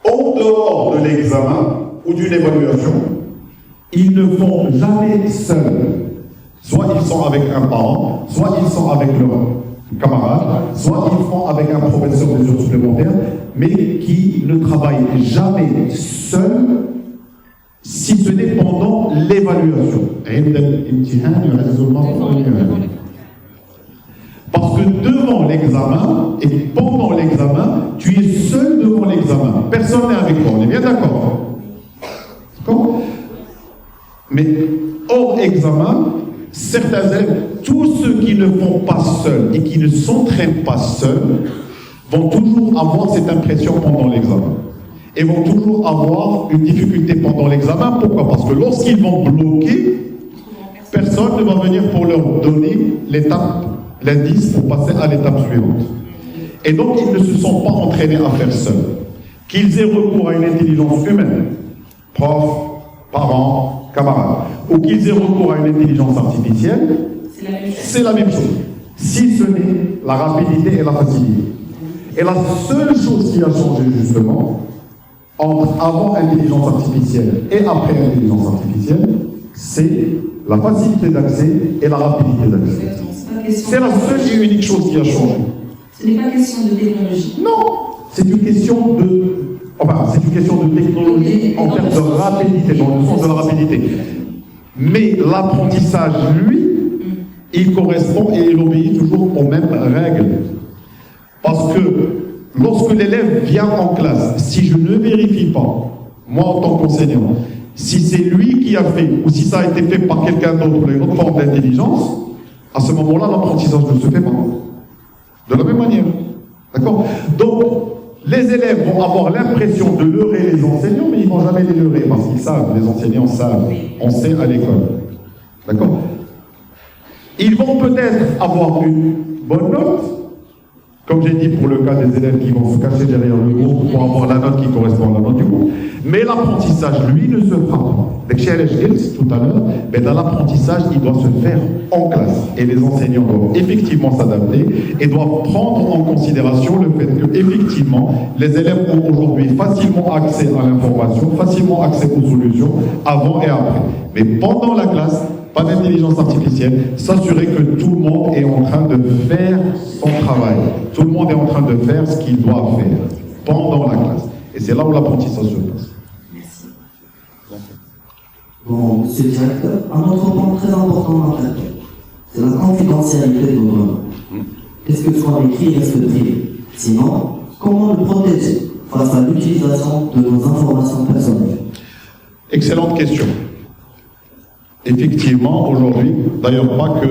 en dehors de l'examen ou d'une évaluation, ils ne font jamais seuls. Soit ils sont avec un parent, soit ils sont avec leur camarade, soit ils font avec un professeur des heures supplémentaires, mais qui ne travaillent jamais seuls, si ce n'est pendant l'évaluation. Parce que devant l'examen et pendant l'examen, tu es seul devant l'examen. Personne n'est avec toi, on est bien d'accord? D'accord? Mais hors examen, certains élèves, tous ceux qui ne font pas seuls et qui ne s'entraînent pas seuls, vont toujours avoir cette impression pendant l'examen. Et vont toujours avoir une difficulté pendant l'examen. Pourquoi? Parce que lorsqu'ils vont bloquer, personne ne va venir pour leur donner l'étape, l'indice pour passer à l'étape suivante. Et donc, ils ne se sont pas entraînés à faire seuls. Qu'ils aient recours à une intelligence humaine, prof, parents, camarades, ou qu'ils aient recours à une intelligence artificielle, c'est la même chose. Si ce n'est la rapidité et la facilité. Et la seule chose qui a changé justement, entre avant intelligence artificielle et après intelligence artificielle, c'est la facilité d'accès et la rapidité d'accès. C'est la seule et unique chose qui a changé. Ce n'est pas question de technologie. Non, c'est une question de... Enfin, c'est une question de technologie en termes de rapidité, dans le sens de la rapidité. Mais l'apprentissage, lui, il correspond et il obéit toujours aux mêmes règles. Parce que lorsque l'élève vient en classe, si je ne vérifie pas, moi en tant qu'enseignant, si c'est lui qui a fait, ou si ça a été fait par quelqu'un d'autre, une autre forme d'intelligence, à ce moment-là, l'apprentissage ne se fait pas. De la même manière. D'accord? Donc, les élèves vont avoir l'impression de leurrer les enseignants, mais ils ne vont jamais les leurrer parce qu'ils savent, les enseignants savent, on sait à l'école. D'accord? Ils vont peut-être avoir une bonne note, comme j'ai dit pour le cas des élèves qui vont se cacher derrière le groupe pour avoir la note qui correspond à la note du groupe, mais l'apprentissage, lui, ne se fera pas. Tout à l'heure, mais dans l'apprentissage, il doit se faire en classe. Et les enseignants doivent effectivement s'adapter et doivent prendre en considération le fait que, effectivement, les élèves ont aujourd'hui facilement accès à l'information, facilement accès aux solutions, avant et après. Mais pendant la classe, pas d'intelligence artificielle, s'assurer que tout le monde est en train de faire son travail. Tout le monde est en train de faire ce qu'il doit faire pendant la classe. Et c'est là où l'apprentissage se passe. Bon, monsieur le directeur, un autre point très important dans la tête, c'est la confidentialité de nos données. Qu'est-ce que soit écrit reste privé? Sinon, comment le protéger face à l'utilisation de nos informations personnelles? Excellente question. Effectivement, aujourd'hui, d'ailleurs pas que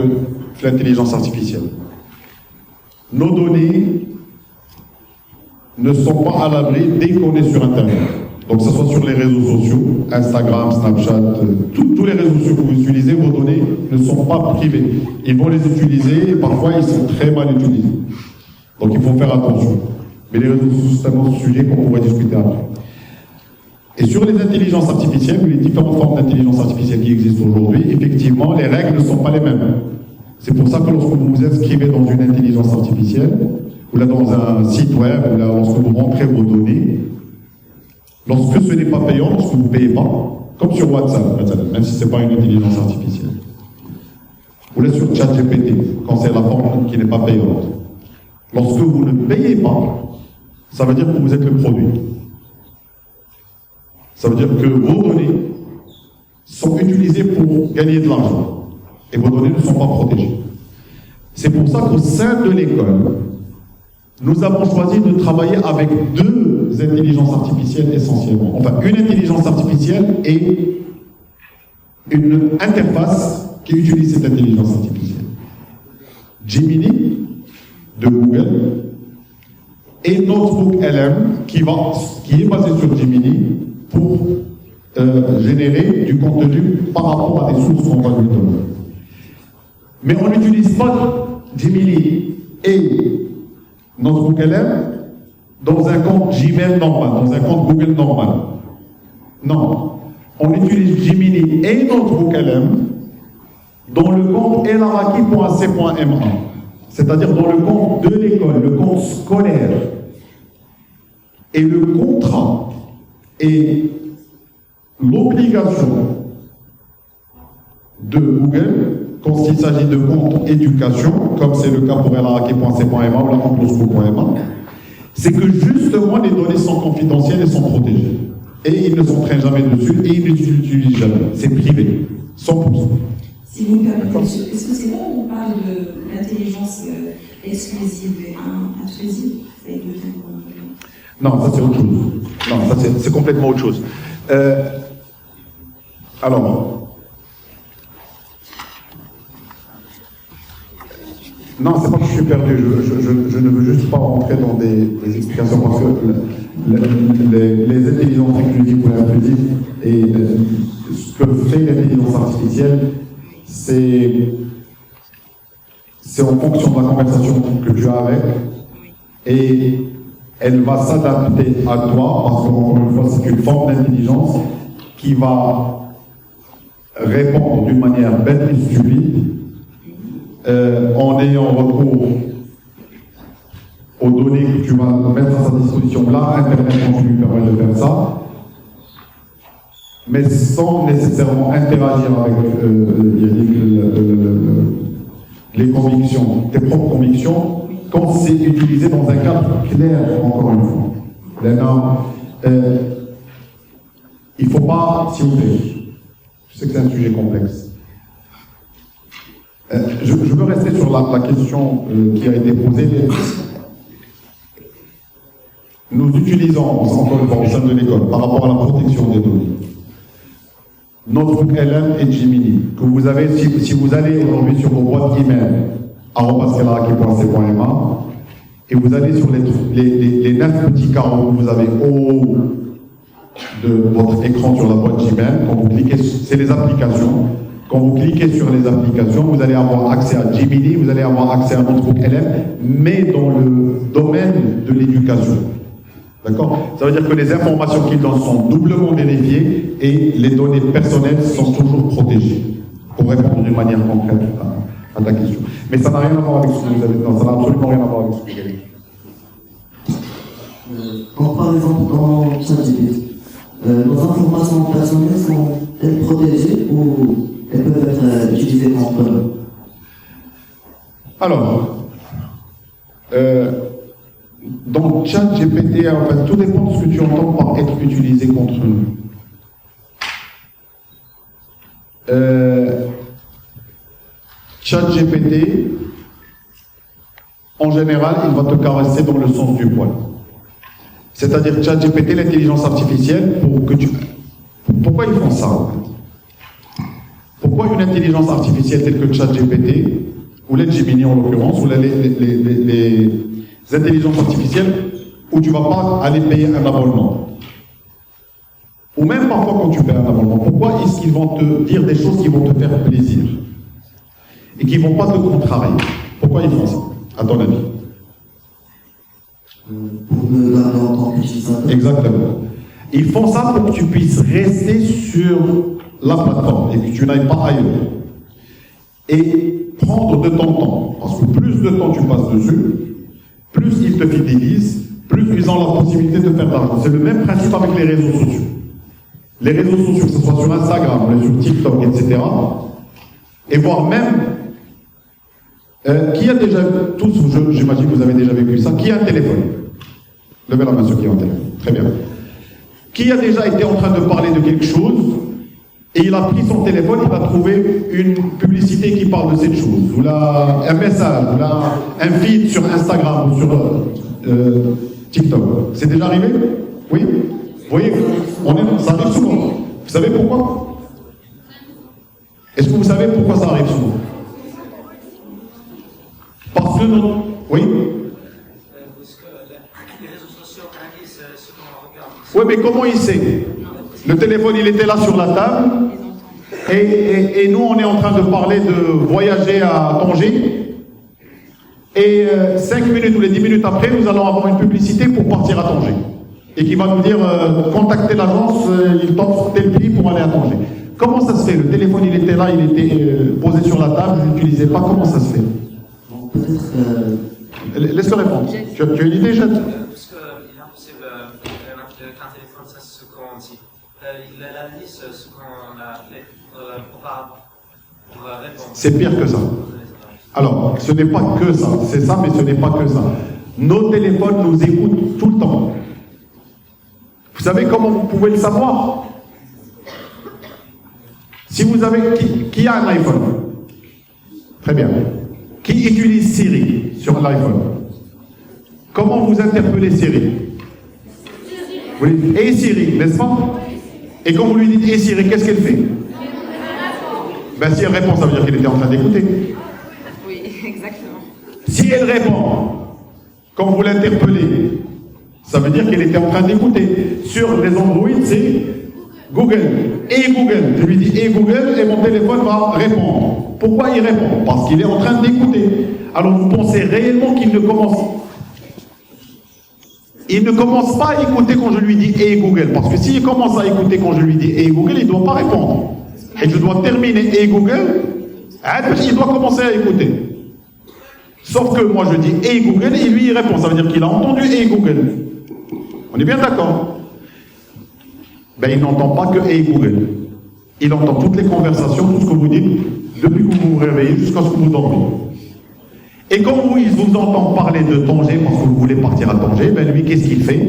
l'intelligence artificielle, nos données ne sont pas à l'abri dès qu'on est sur Internet. Donc, que ce soit sur les réseaux sociaux, Instagram, Snapchat, tous les réseaux sociaux que vous utilisez, vos données ne sont pas privées. Ils vont les utiliser et parfois ils sont très mal utilisés. Donc, il faut faire attention. Mais les réseaux sociaux, c'est tellement ce sujet qu'on pourrait discuter après. Et sur les intelligences artificielles, les différentes formes d'intelligence artificielle qui existent aujourd'hui, effectivement, les règles ne sont pas les mêmes. C'est pour ça que lorsque vous vous inscrivez dans une intelligence artificielle, ou là dans un site web, ou là lorsque vous rentrez vos données, lorsque ce n'est pas payant, lorsque vous ne payez pas, comme sur WhatsApp, même si ce n'est pas une intelligence artificielle, ou là sur ChatGPT, quand c'est la forme qui n'est pas payante, lorsque vous ne payez pas, ça veut dire que vous êtes le produit. Ça veut dire que vos données sont utilisées pour gagner de l'argent. Et vos données ne sont pas protégées. C'est pour ça qu'au sein de l'école, nous avons choisi de travailler avec deux intelligences artificielles essentiellement. Enfin, une intelligence artificielle et une interface qui utilise cette intelligence artificielle. Gemini de Google et Notebook-LM qui est basé sur Gemini pour générer du contenu par rapport à des sources qu'on va lui donner. Mais on n'utilise pas Gemini et Notebook-LM dans un compte Gmail normal, dans un compte Google normal. Non. On utilise Gemini et Notebook-LM dans le compte elaraki.ac.ma, c'est-à-dire dans le compte de l'école, le compte scolaire. Et le contrat et l'obligation de Google, quand il s'agit de compte éducation, comme c'est le cas pour elaraki.ac.ma ou la compte.ma, c'est que justement les données sont confidentielles et sont protégées. Et ils ne s'entraînent jamais dessus et ils ne l'utilisent jamais. C'est privé, 100%. Si vous me permettez, est-ce que c'est là où on parle de l'intelligence exclusive et intrusive? Non, ça c'est autre chose. Non, ça c'est complètement autre chose. Alors, non, c'est pas que je suis perdu. Je ne veux juste pas rentrer dans des explications parce que les intelligences inclusives ou intrusives et ce que fait l'intelligence artificielle, c'est en fonction de la conversation que tu as avec et elle va s'adapter à toi parce qu'encore une fois, c'est une forme d'intelligence qui va répondre d'une manière bête et stupide en ayant recours aux données que tu vas mettre à sa disposition. Là, Internet lui permet de faire ça, mais sans nécessairement interagir avec les convictions, tes propres convictions, quand c'est utilisé dans un cadre clair, encore une fois. Maintenant, il ne faut pas, s'il vous plaît, je sais que c'est un sujet complexe. Je veux rester sur la question qui a été posée. Nous utilisons, encore une fois, au sein de l'école, par rapport à la protection des données, Notebook-LM et Gemini, que vous avez, si vous allez aujourd'hui sur vos boîtes email, @elaraki.c.ma, et vous allez sur les 9 petits carreaux que vous avez au haut de votre écran sur la boîte Gmail. Quand vous cliquez, c'est les applications. Quand vous cliquez sur les applications, vous allez avoir accès à Gemini, vous allez avoir accès à Notebook LM, mais dans le domaine de l'éducation. D'accord? Ça veut dire que les informations qu'ils donnent sont doublement vérifiées et les données personnelles sont toujours protégées. Pour répondre d'une manière concrète à ta question. Mais ça n'a rien à voir avec ce que vous avez dit. Non, ça n'a absolument rien à voir avec ce que vous avez dit. Par exemple, dans ChatGPT, nos informations personnelles sont-elles protégées ou elles peuvent être utilisées contre nous? Alors, dans ChatGPT, en fait, tout dépend de ce que tu entends par être utilisé contre nous. ChatGPT, en général, il va te caresser dans le sens du poil. C'est-à-dire ChatGPT, l'intelligence artificielle, pourquoi ils font ça en fait? Pourquoi une intelligence artificielle telle que ChatGPT, ou les Gemini en l'occurrence, ou les intelligences artificielles, où tu ne vas pas aller payer un abonnement? Ou même parfois quand tu payes un abonnement, pourquoi est-ce qu'ils vont te dire des choses qui vont te faire plaisir et qui ne vont pas te contrarier? Pourquoi ils font ça, à ton avis? Pour me garder en tant qu'utilisateur. Exactement. Ils font ça pour que tu puisses rester sur la plateforme et que tu n'ailles pas ailleurs. Et prendre de ton temps. Parce que plus de temps tu passes dessus, plus ils te fidélisent, plus ils ont la possibilité de faire de l'argent. C'est le même principe avec les réseaux sociaux. Les réseaux sociaux, que ce soit sur Instagram, ou sur TikTok, etc. Et voire même, qui a déjà, tous, j'imagine que vous avez déjà vécu ça, qui a un téléphone? Levez la main ceux qui ont un téléphone. Très bien. Qui a déjà été en train de parler de quelque chose et il a pris son téléphone, il a trouvé une publicité qui parle de cette chose, ou là, un message, ou là, un feed sur Instagram ou sur TikTok. C'est déjà arrivé? Oui? Vous voyez, ça arrive souvent. Vous savez pourquoi? Est-ce que vous savez pourquoi ça arrive souvent? Parce que non. Oui? Parce que les réseaux sociaux analysent ce qu'on regarde. Oui, mais comment il sait? Le téléphone, il était là sur la table, et nous, on est en train de parler de voyager à Tanger, et 5 minutes ou les 10 minutes après, nous allons avoir une publicité pour partir à Tanger, et qui va nous dire, contactez l'agence, il t'offre tel prix pour aller à Tanger. Comment ça se fait? Le téléphone, il était là, il était posé sur la table, je ne l'utilisais pas, comment ça se fait? Laisse-le répondre. Tu as une idée, Jette? Parce qu'il est impossible qu'un téléphone sache ce qu'on dit. Il analyse ce qu'on a fait pour répondre. C'est pire que ça. Alors, ce n'est pas que ça. C'est ça, mais ce n'est pas que ça. Nos téléphones nous écoutent tout le temps. Vous savez comment vous pouvez le savoir? Si vous avez... Qui a un iPhone? Très bien. Qui utilise Siri sur l'iPhone? Comment vous interpellez Siri? Vous lui dites « Hey Siri », n'est-ce pas? Et quand vous lui dites « Hey Siri », qu'est-ce qu'elle fait? Ben si elle répond, ça veut dire qu'elle était en train d'écouter. Oui, exactement. Si elle répond, quand vous l'interpellez, ça veut dire qu'elle était en train d'écouter. Sur les Android, c'est Google. Et Google. Je lui dis « Hey Google » et mon téléphone va répondre. Pourquoi il répond? Parce qu'il est en train d'écouter. Alors vous pensez réellement qu'il ne commence... Il ne commence pas à écouter quand je lui dis « Hey Google », parce que s'il commence à écouter quand je lui dis « Hey Google », il ne doit pas répondre. Et je dois terminer « Hey Google », il doit commencer à écouter. Sauf que moi je dis « Hey Google » et lui il répond. Ça veut dire qu'il a entendu « Hey Google ». On est bien d'accord? Ben il n'entend pas que « Hey Google ». Il entend toutes les conversations, tout ce que vous dites, depuis que vous vous réveillez jusqu'à ce que vous dormez. Et quand il vous entend parler de Tanger, parce que vous voulez partir à Tanger, ben lui, qu'est-ce qu'il fait?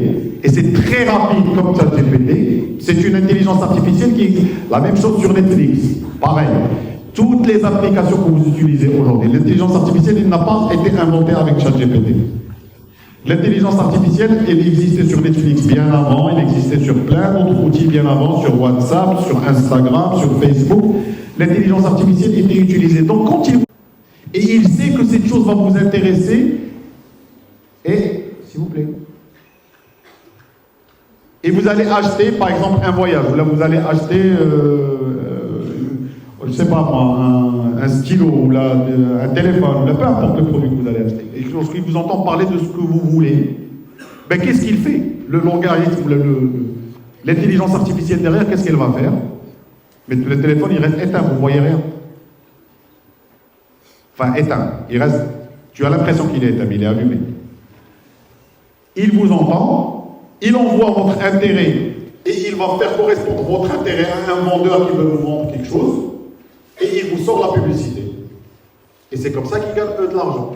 Et c'est très rapide comme ChatGPT. C'est une intelligence artificielle qui est la même chose sur Netflix. Pareil. Toutes les applications que vous utilisez aujourd'hui, l'intelligence artificielle, elle n'a pas été inventée avec ChatGPT. L'intelligence artificielle, elle existait sur Netflix bien avant, elle existait sur plein d'autres outils bien avant, sur WhatsApp, sur Instagram, sur Facebook. L'intelligence artificielle était utilisée. Donc quand il... Et il sait que cette chose va vous intéresser, et s'il vous plaît. Et vous allez acheter, par exemple, un voyage. Là, vous allez acheter, je ne sais pas moi, un stylo, ou là, un téléphone, là, peu importe le produit que vous allez acheter. Et lorsqu'il vous entend parler de ce que vous voulez, ben, qu'est-ce qu'il fait? Le logarithme, l'intelligence artificielle derrière, qu'est-ce qu'elle va faire? Mais le téléphone, il reste éteint, vous ne voyez rien. Enfin, éteint. Il reste, tu as l'impression qu'il est éteint, mais il est allumé. Il vous entend, il envoie votre intérêt, et il va faire correspondre votre intérêt à un vendeur qui veut vous vendre quelque chose, et il vous sort la publicité. Et c'est comme ça qu'ils gagnent, eux, de l'argent.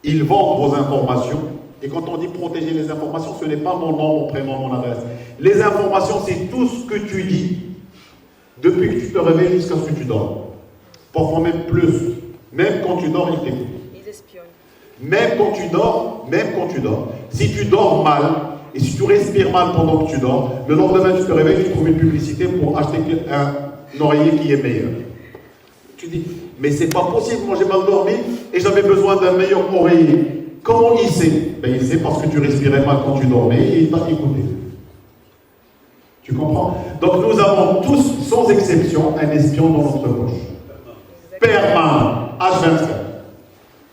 Ils vendent vos informations. Et quand on dit protéger les informations, ce n'est pas mon nom, mon prénom, mon adresse. Les informations, c'est tout ce que tu dis depuis que tu te réveilles jusqu'à ce que tu dors. Parfois même plus. Même quand tu dors, ils t'écoutent. Ils espionnent. Même quand tu dors. Si tu dors mal, et si tu respires mal pendant que tu dors, le lendemain, tu te réveilles, tu trouves une publicité pour acheter un oreiller qui est meilleur. Tu dis, mais c'est pas possible, moi j'ai mal dormi et j'avais besoin d'un meilleur oreiller. Comment il sait? Ben, il sait parce que tu respirais mal quand tu dormais et il t'a écouté. Tu comprends? Donc nous avons tous, sans exception, un espion dans notre poche. Permanent, H24.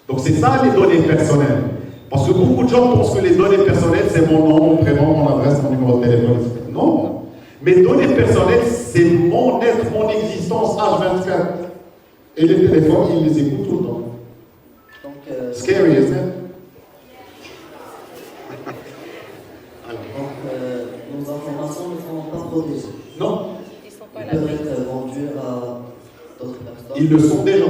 Donc c'est ça les données personnelles. Parce que beaucoup de gens pensent que les données personnelles, c'est mon nom, mon prénom, mon adresse, mon numéro de téléphone, etc. Non. Mes données personnelles, c'est mon être, mon existence H24. Et les téléphones, ils les écoutent tout le temps. Donc, Scary, isn't it? Nos informations ne sont pas protégées. Non. Ils ne sont pas Ils là. peuvent être vendus à d'autres personnes. Ils le sont déjà.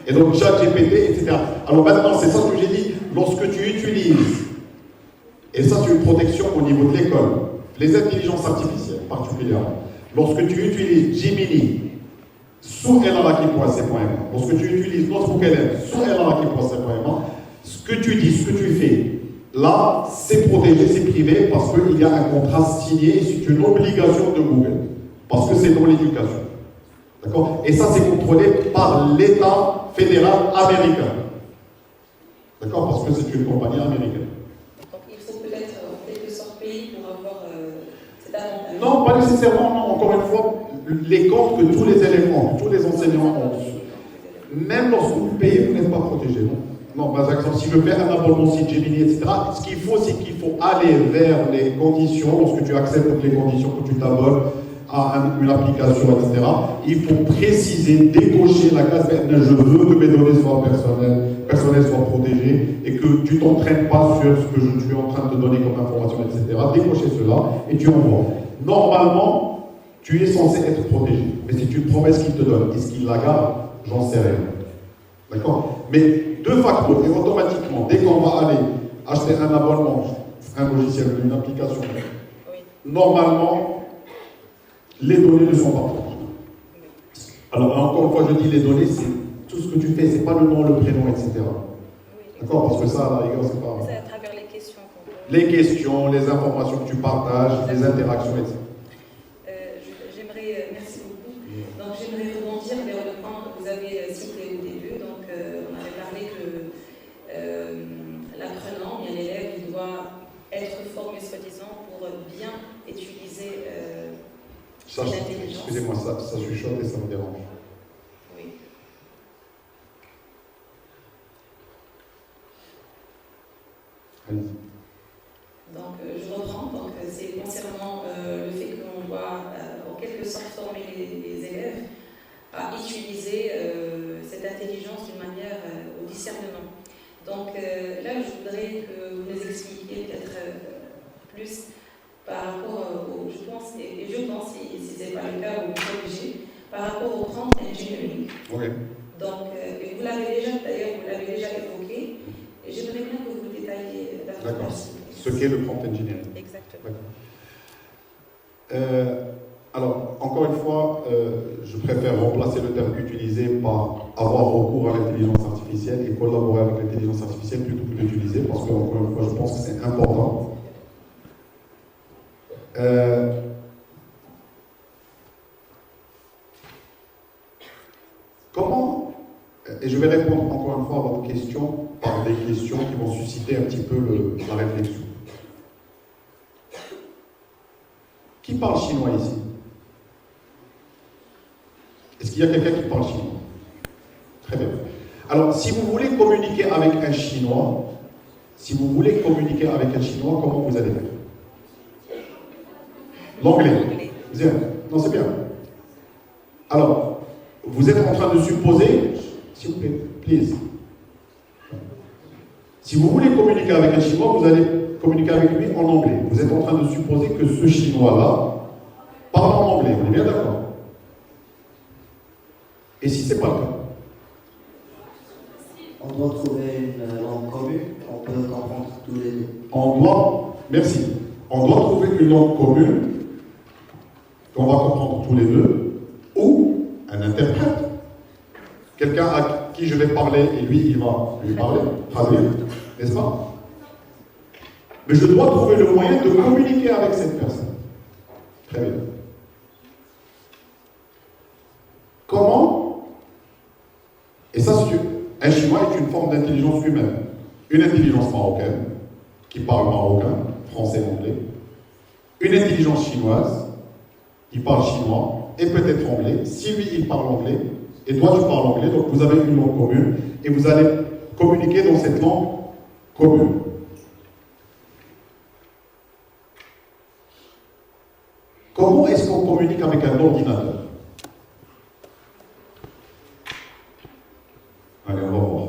Et donc, ChatGPT, etc. Alors maintenant, c'est ça que j'ai dit. Lorsque tu utilises, et ça c'est une protection au niveau de l'école, les intelligences artificielles particulièrement, lorsque tu utilises Gemini sous elalaki.c.ma, lorsque tu utilises Notebook LM sous elalaki.c.ma, ce que tu dis, ce que tu fais, là, c'est protégé, c'est privé, parce qu'il y a un contrat signé, c'est une obligation de Google, parce que c'est dans l'éducation. D'accord? Et ça, c'est contrôlé par l'État fédéral américain. D'accord? Parce que c'est une compagnie américaine. Donc il faut peut-être en quelque sorte payer pour avoir cet avantage. Non, pas nécessairement, non. Encore une fois, les comptes que tous les éléments, tous les enseignants ont, même lorsque vous payez, vous n'êtes pas protégé, non? Non, par exemple, si je fais un abonnement site Gemini, etc., ce qu'il faut, c'est qu'il faut aller vers les conditions, lorsque tu acceptes toutes les conditions, que tu t'abonnes à une application, etc., il faut préciser, décocher la case, je veux que mes données soient personnelles soient protégées, et que tu ne t'entraînes pas sur ce que je suis en train de te donner comme information, etc. Décocher cela, et tu envoies. Normalement, tu es censé être protégé, mais c'est une promesse qu'il te donne. Est-ce qu'il la garde? J'en sais rien. D'accord? Mais de facto, et automatiquement, dès qu'on va aller acheter un abonnement, un logiciel, une application, Oui. normalement, les données ne sont pas protégées. Alors, encore une fois, je dis les données, c'est tout ce que tu fais, c'est pas le nom, le prénom, etc. Oui. D'accord? Parce que ça, à la rigueur, c'est pas. C'est à travers les questions qu'on peut. Les questions, les informations que tu partages, les interactions, etc. J'aimerais, merci beaucoup. Donc j'aimerais rebondir vers le point que vous avez cité au début. Donc on avait parlé que l'apprenant, bien l'élève, il doit être formé soi-disant pour bien utiliser l'intelligence. Excusez-moi, ça chuchote et ça me dérange. Oui. Allez-y. Donc je reprends. Donc c'est concernant le fait qu'on doit en quelque sorte former les élèves à utiliser cette intelligence d'une manière au discernement. Donc là, je voudrais que vous nous expliquiez peut-être plus par rapport au, je pense, si ce n'est pas le cas, vous me corrigez, par rapport au prompt engineering. Oui. Donc, et vous l'avez déjà évoqué, et j'aimerais bien que vous détailliez davantage. D'accord. Ce qu'est le prompt engineering. Exactement. Alors, encore une fois, je préfère remplacer le terme utilisé par avoir recours à l'intelligence artificielle et collaborer avec l'intelligence artificielle plutôt que d'utiliser, parce que, encore une fois, je pense que c'est important. Comment et je vais répondre encore une fois à votre question par des questions qui vont susciter un petit peu la réflexion. Qui parle chinois ici? Est-ce qu'il y a quelqu'un qui parle chinois? Très bien. Alors, si vous voulez communiquer avec un Chinois, comment vous allez faire? L'anglais. Non, c'est bien. Alors, vous êtes en train de supposer, s'il vous plaît, please. Si vous voulez communiquer avec un Chinois, vous allez communiquer avec lui en anglais. Vous êtes en train de supposer que ce Chinois-là parle en anglais. On est bien d'accord? Et si ce n'est pas le cas? On doit trouver une langue commune, on peut comprendre tous les deux. Merci. On doit trouver une langue commune qu'on va comprendre tous les deux, ou un interprète. Quelqu'un à qui je vais parler et lui, il va lui parler, traduire, n'est-ce pas? Mais je dois trouver le moyen de communiquer avec cette personne. Très bien. Comment? Et ça, un Chinois est une forme d'intelligence humaine. Une intelligence marocaine, qui parle marocain, français, anglais. Une intelligence chinoise, qui parle chinois, et peut-être anglais. Si lui, il parle anglais, et toi, tu parles anglais, donc vous avez une langue commune, et vous allez communiquer dans cette langue commune. Comment est-ce qu'on communique avec un ordinateur? Allez, on va voir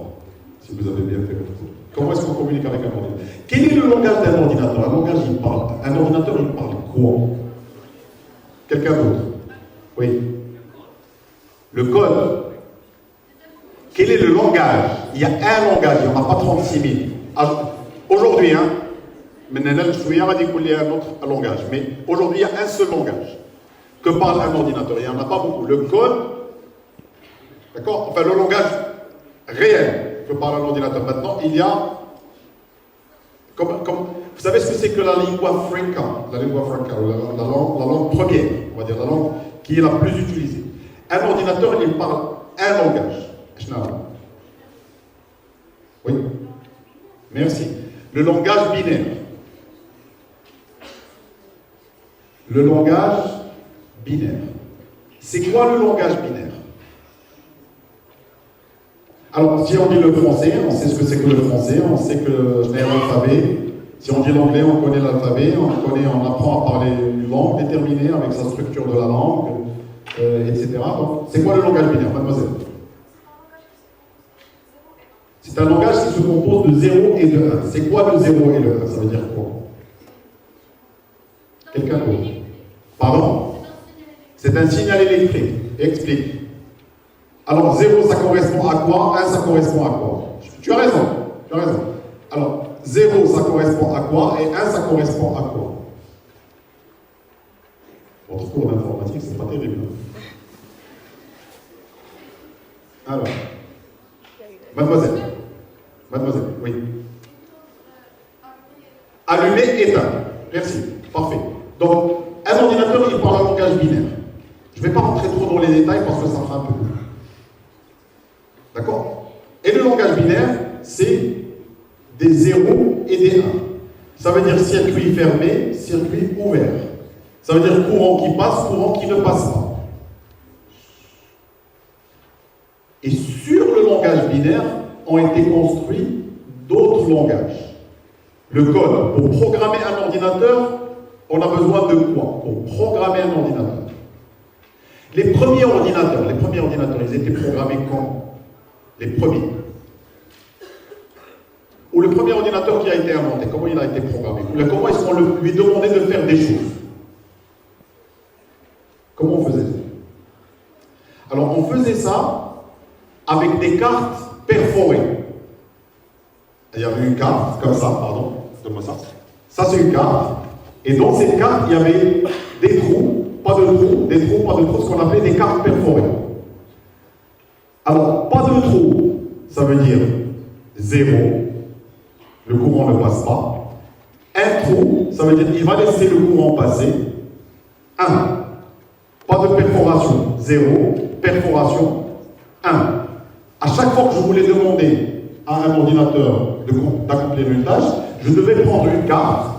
si vous avez bien fait votre tour. Comment est-ce qu'on communique avec un ordinateur? Quel est le langage d'un ordinateur? Un ordinateur, il parle quoi? Quelqu'un d'autre? Oui. Le code. Quel est le langage? Il y a un langage, il n'y en a pas 36 000. Aujourd'hui, maintenant, je vais dire un autre langage, mais aujourd'hui, il y a un seul langage que parle un ordinateur. Il n'y en a pas beaucoup. Le code, d'accord? Enfin, le langage réel que parle un ordinateur. Maintenant, il y a, vous savez ce que c'est que la lingua franca? La lingua franca, la langue première, on va dire, la langue qui est la plus utilisée. Un ordinateur, il parle un langage. Oui. Merci. Le langage binaire. Le langage binaire. C'est quoi le langage binaire? Alors, si on dit le français, on sait ce que c'est que le français, on sait que c'est l'alphabet. Si on dit l'anglais, on connaît l'alphabet, on apprend à parler une langue déterminée avec sa structure de la langue, etc. Donc, c'est quoi le langage binaire, mademoiselle? C'est un langage qui se compose de 0 et de 1. C'est quoi le 0 et le 1? Ça veut dire quoi? Quelqu'un d'autre? Pardon? C'est un signal électrique. Explique. Alors, 0, ça correspond à quoi? 1, ça correspond à quoi? Tu as raison. Alors, 0, ça correspond à quoi? Et 1, ça correspond à quoi? Votre cours d'informatique, c'est pas terrible. Alors, mademoiselle, oui. Allumer, éteindre. Merci, parfait. Donc, un ordinateur, il parle un langage binaire. Je ne vais pas rentrer trop dans les détails parce que ça fera un peu court. D'accord? Et le langage binaire, c'est des 0 et des 1. Ça veut dire circuit fermé, circuit ouvert. Ça veut dire courant qui passe, courant qui ne passe pas. Et sur le langage binaire ont été construits d'autres langages. Le code, pour programmer un ordinateur, on a besoin de quoi? Pour programmer un ordinateur. Les premiers ordinateurs, ils étaient programmés quand? Les premiers. Ou le premier ordinateur qui a été inventé, comment il a été programmé? Comment est-ce qu'on lui demandait de faire des choses? Comment on faisait ça? Alors, on faisait ça avec des cartes perforées. Il y avait une carte, comme ça, pardon, donne-moi ça. Ça, c'est une carte. Et dans cette carte, il y avait des trous, pas de trous, ce qu'on appelait des cartes perforées. Alors, pas de trous, ça veut dire 0, le courant ne passe pas. Un trou, ça veut dire qu'il va laisser le courant passer. 1, pas de perforation, 0, perforation, 1. À chaque fois que je voulais demander à un ordinateur d'accomplir une tâche, je devais prendre une carte,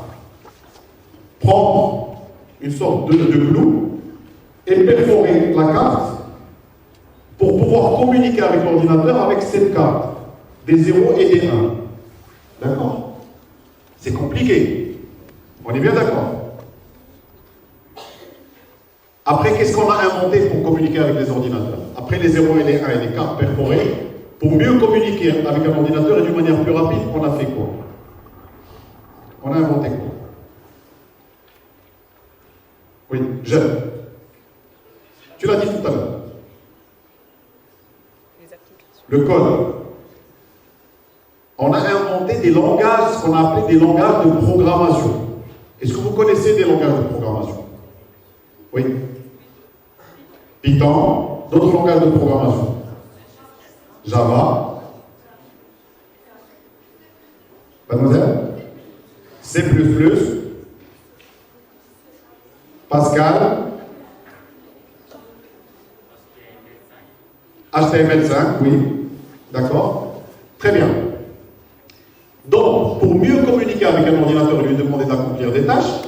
prendre une sorte de clou et perforer la carte pour pouvoir communiquer avec l'ordinateur avec cette carte, des 0 et des 1. D'accord? C'est compliqué. On est bien d'accord? Après, qu'est-ce qu'on a inventé pour communiquer avec les ordinateurs? Après les 0 et les 1 et les cartes perforées, pour mieux communiquer avec un ordinateur et d'une manière plus rapide, on a fait quoi? On a inventé quoi? Oui, jeune. Tu l'as dit tout à l'heure. Le code. On a inventé des langages, ce qu'on a appelé des langages de programmation. Est-ce que vous connaissez des langages de programmation? Oui. Python, d'autres langages de programmation. Java. Mademoiselle? C++. Pascal. HTML5, oui. D'accord? Très bien. Donc, pour mieux communiquer avec un ordinateur et lui demander d'accomplir des tâches,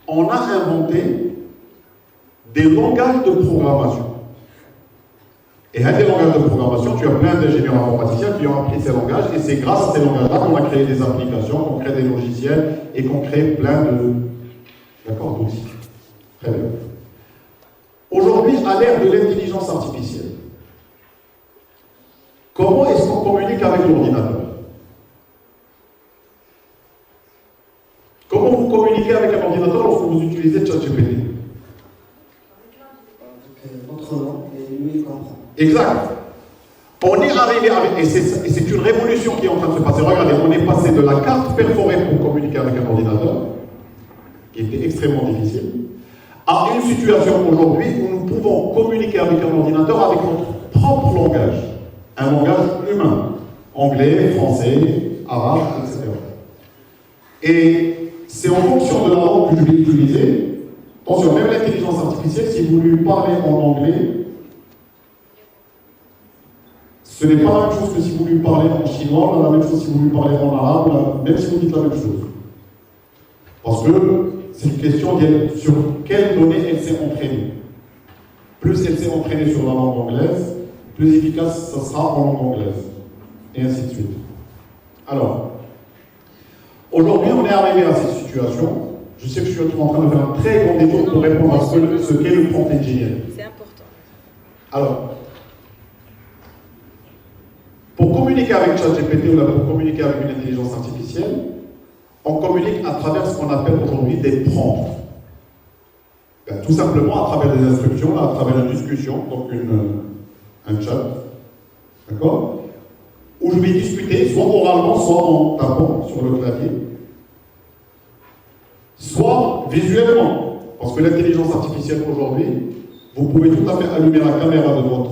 on a inventé des langages de programmation. Et à des langages de programmation, tu as plein d'ingénieurs informaticiens qui ont appris ces langages, et c'est grâce à ces langages-là qu'on a créé des applications, qu'on crée des logiciels, et qu'on crée plein d'outils. Très bien. Aujourd'hui, à l'ère de l'intelligence artificielle, comment est-ce qu'on communique avec l'ordinateur? Comment vous communiquez avec un ordinateur lorsque vous utilisez ChatGPT? Votre nom, et lui, il comprend. Exact. On est arrivé avec, et c'est une révolution qui est en train de se passer. Regardez, on est passé de la carte perforée pour communiquer avec un ordinateur, qui était extrêmement difficile, à une situation aujourd'hui où nous pouvons communiquer avec un ordinateur avec notre propre langage, un langage humain, anglais, français, arabe, etc. Et c'est en fonction de la langue que je vais utiliser. Attention, même l'intelligence artificielle, si vous lui parlez en anglais, ce n'est pas la même chose que si vous lui parlez en chinois, la même chose si vous lui parlez en arabe, même si vous dites la même chose. Parce que c'est une question sur quelles données elle s'est entraînée. Plus elle s'est entraînée sur la langue anglaise, plus efficace ça sera en langue anglaise. Et ainsi de suite. Alors, aujourd'hui, on est arrivé à cette situation. Je sais que je suis en train de faire un très grand détour pour répondre à ce qu'est le prompt engineering. C'est important. Alors, pour communiquer avec ChatGPT ou pour communiquer avec une intelligence artificielle, on communique à travers ce qu'on appelle aujourd'hui des prompts. Tout simplement à travers des instructions, à travers une discussion, donc un chat, d'accord? Où je vais discuter, soit oralement, soit en tapant sur le clavier, soit visuellement, parce que l'intelligence artificielle aujourd'hui, vous pouvez tout à fait allumer la caméra de votre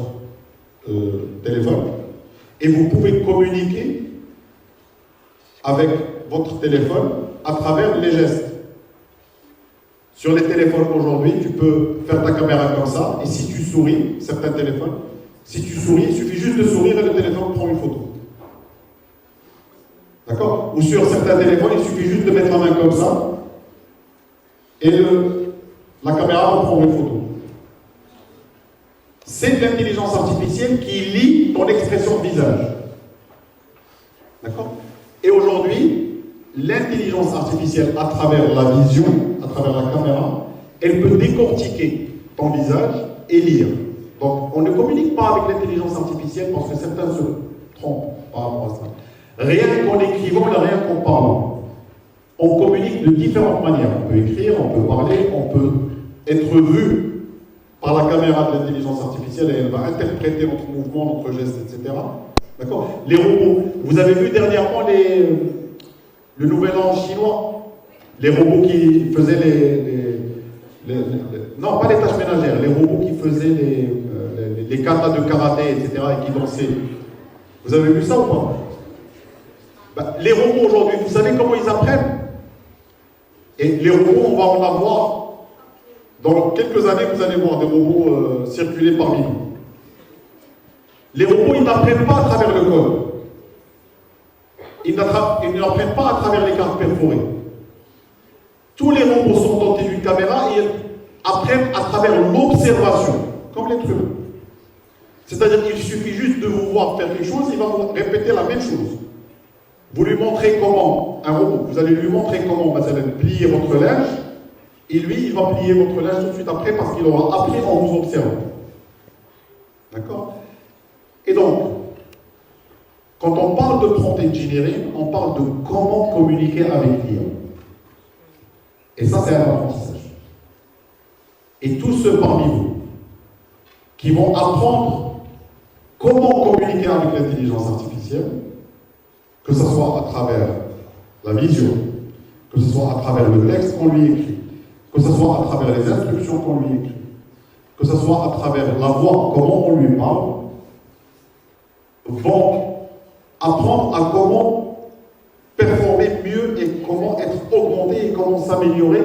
téléphone et vous pouvez communiquer avec votre téléphone à travers les gestes. Sur les téléphones aujourd'hui, tu peux faire ta caméra comme ça, et si tu souris, certains téléphones, si tu souris, il suffit juste de sourire et le téléphone prend une photo. D'accord? Ou sur certains téléphones, il suffit juste de mettre la main comme ça, et la caméra va prendre une photo. C'est l'intelligence artificielle qui lit ton expression de visage. D'accord? Et aujourd'hui, l'intelligence artificielle, à travers la vision, à travers la caméra, elle peut décortiquer ton visage et lire. Donc, on ne communique pas avec l'intelligence artificielle parce que certains se trompent par rapport à ça. Rien qu'en écrivant, rien qu'en parlant. On communique de différentes manières. On peut écrire, on peut parler, on peut être vu par la caméra de l'intelligence artificielle et elle va interpréter notre mouvement, notre geste, etc. D'accord? Les robots. Vous avez vu dernièrement le nouvel an chinois? Les robots qui faisaient non, pas les tâches ménagères, les robots qui faisaient les katas de karaté, etc. et qui dansaient. Vous avez vu ça ou pas? Les robots aujourd'hui, vous savez comment ils apprennent? Et les robots, on va en avoir. Dans quelques années, vous allez voir des robots circuler parmi nous. Les robots, ils n'apprennent pas à travers le code. Ils n'apprennent pas à travers les cartes perforées. Tous les robots sont dotés d'une caméra et ils apprennent à travers l'observation, comme l'être humain. C'est-à-dire qu'il suffit juste de vous voir faire quelque chose, il va vous répéter la même chose. Vous lui montrez comment, un robot, vous allez lui montrer comment vous allez plier votre linge, et lui, il va plier votre linge tout de suite après parce qu'il aura appris en vous observant. D'accord? Et donc, quand on parle de prompt engineering, on parle de comment communiquer avec l'IA. Et ça, c'est un apprentissage. Et tous ceux parmi vous qui vont apprendre comment communiquer avec l'intelligence artificielle, que ce soit à travers la vision, que ce soit à travers le texte qu'on lui écrit, que ce soit à travers les instructions qu'on lui écrit, que ce soit à travers la voix, comment on lui parle, vont apprendre à comment performer mieux et comment être augmenté et comment s'améliorer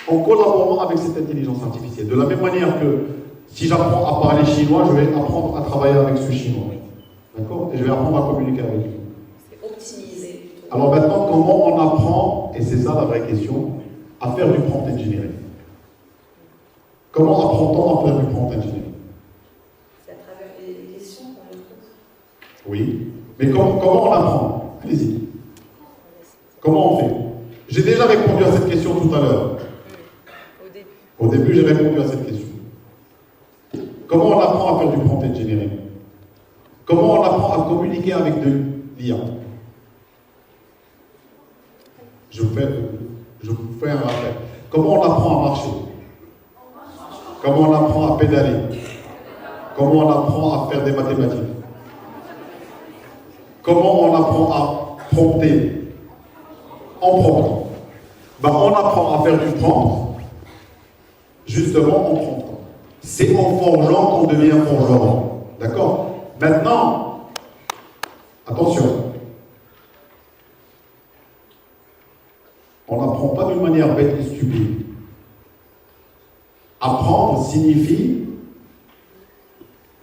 en collaborant avec cette intelligence artificielle. De la même manière que si j'apprends à parler chinois, je vais apprendre à travailler avec ce chinois. D'accord? Et je vais apprendre à communiquer avec lui. C'est optimisé. Alors maintenant, comment on apprend, et c'est ça la vraie question, à faire du prompt engineering? Comment apprend-on à faire du prompt engineering? C'est à travers les questions qu'on leur pose. Oui. Mais comment on apprend? Allez-y. Comment on fait? J'ai déjà répondu à cette question tout à l'heure. Au début, j'ai répondu à cette question. Comment on apprend à faire du prompt engineering? Comment on apprend à communiquer avec de l'IA? Je vous fais un rappel. Comment on apprend à marcher? Comment on apprend à pédaler? Comment on apprend à faire des mathématiques? Comment on apprend à prompter? En promptant. On apprend à faire du prompt, justement en promptant. C'est en forgeant qu'on devient forgeron. D'accord? Maintenant, attention. On n'apprend pas d'une manière bête et stupide. Apprendre signifie...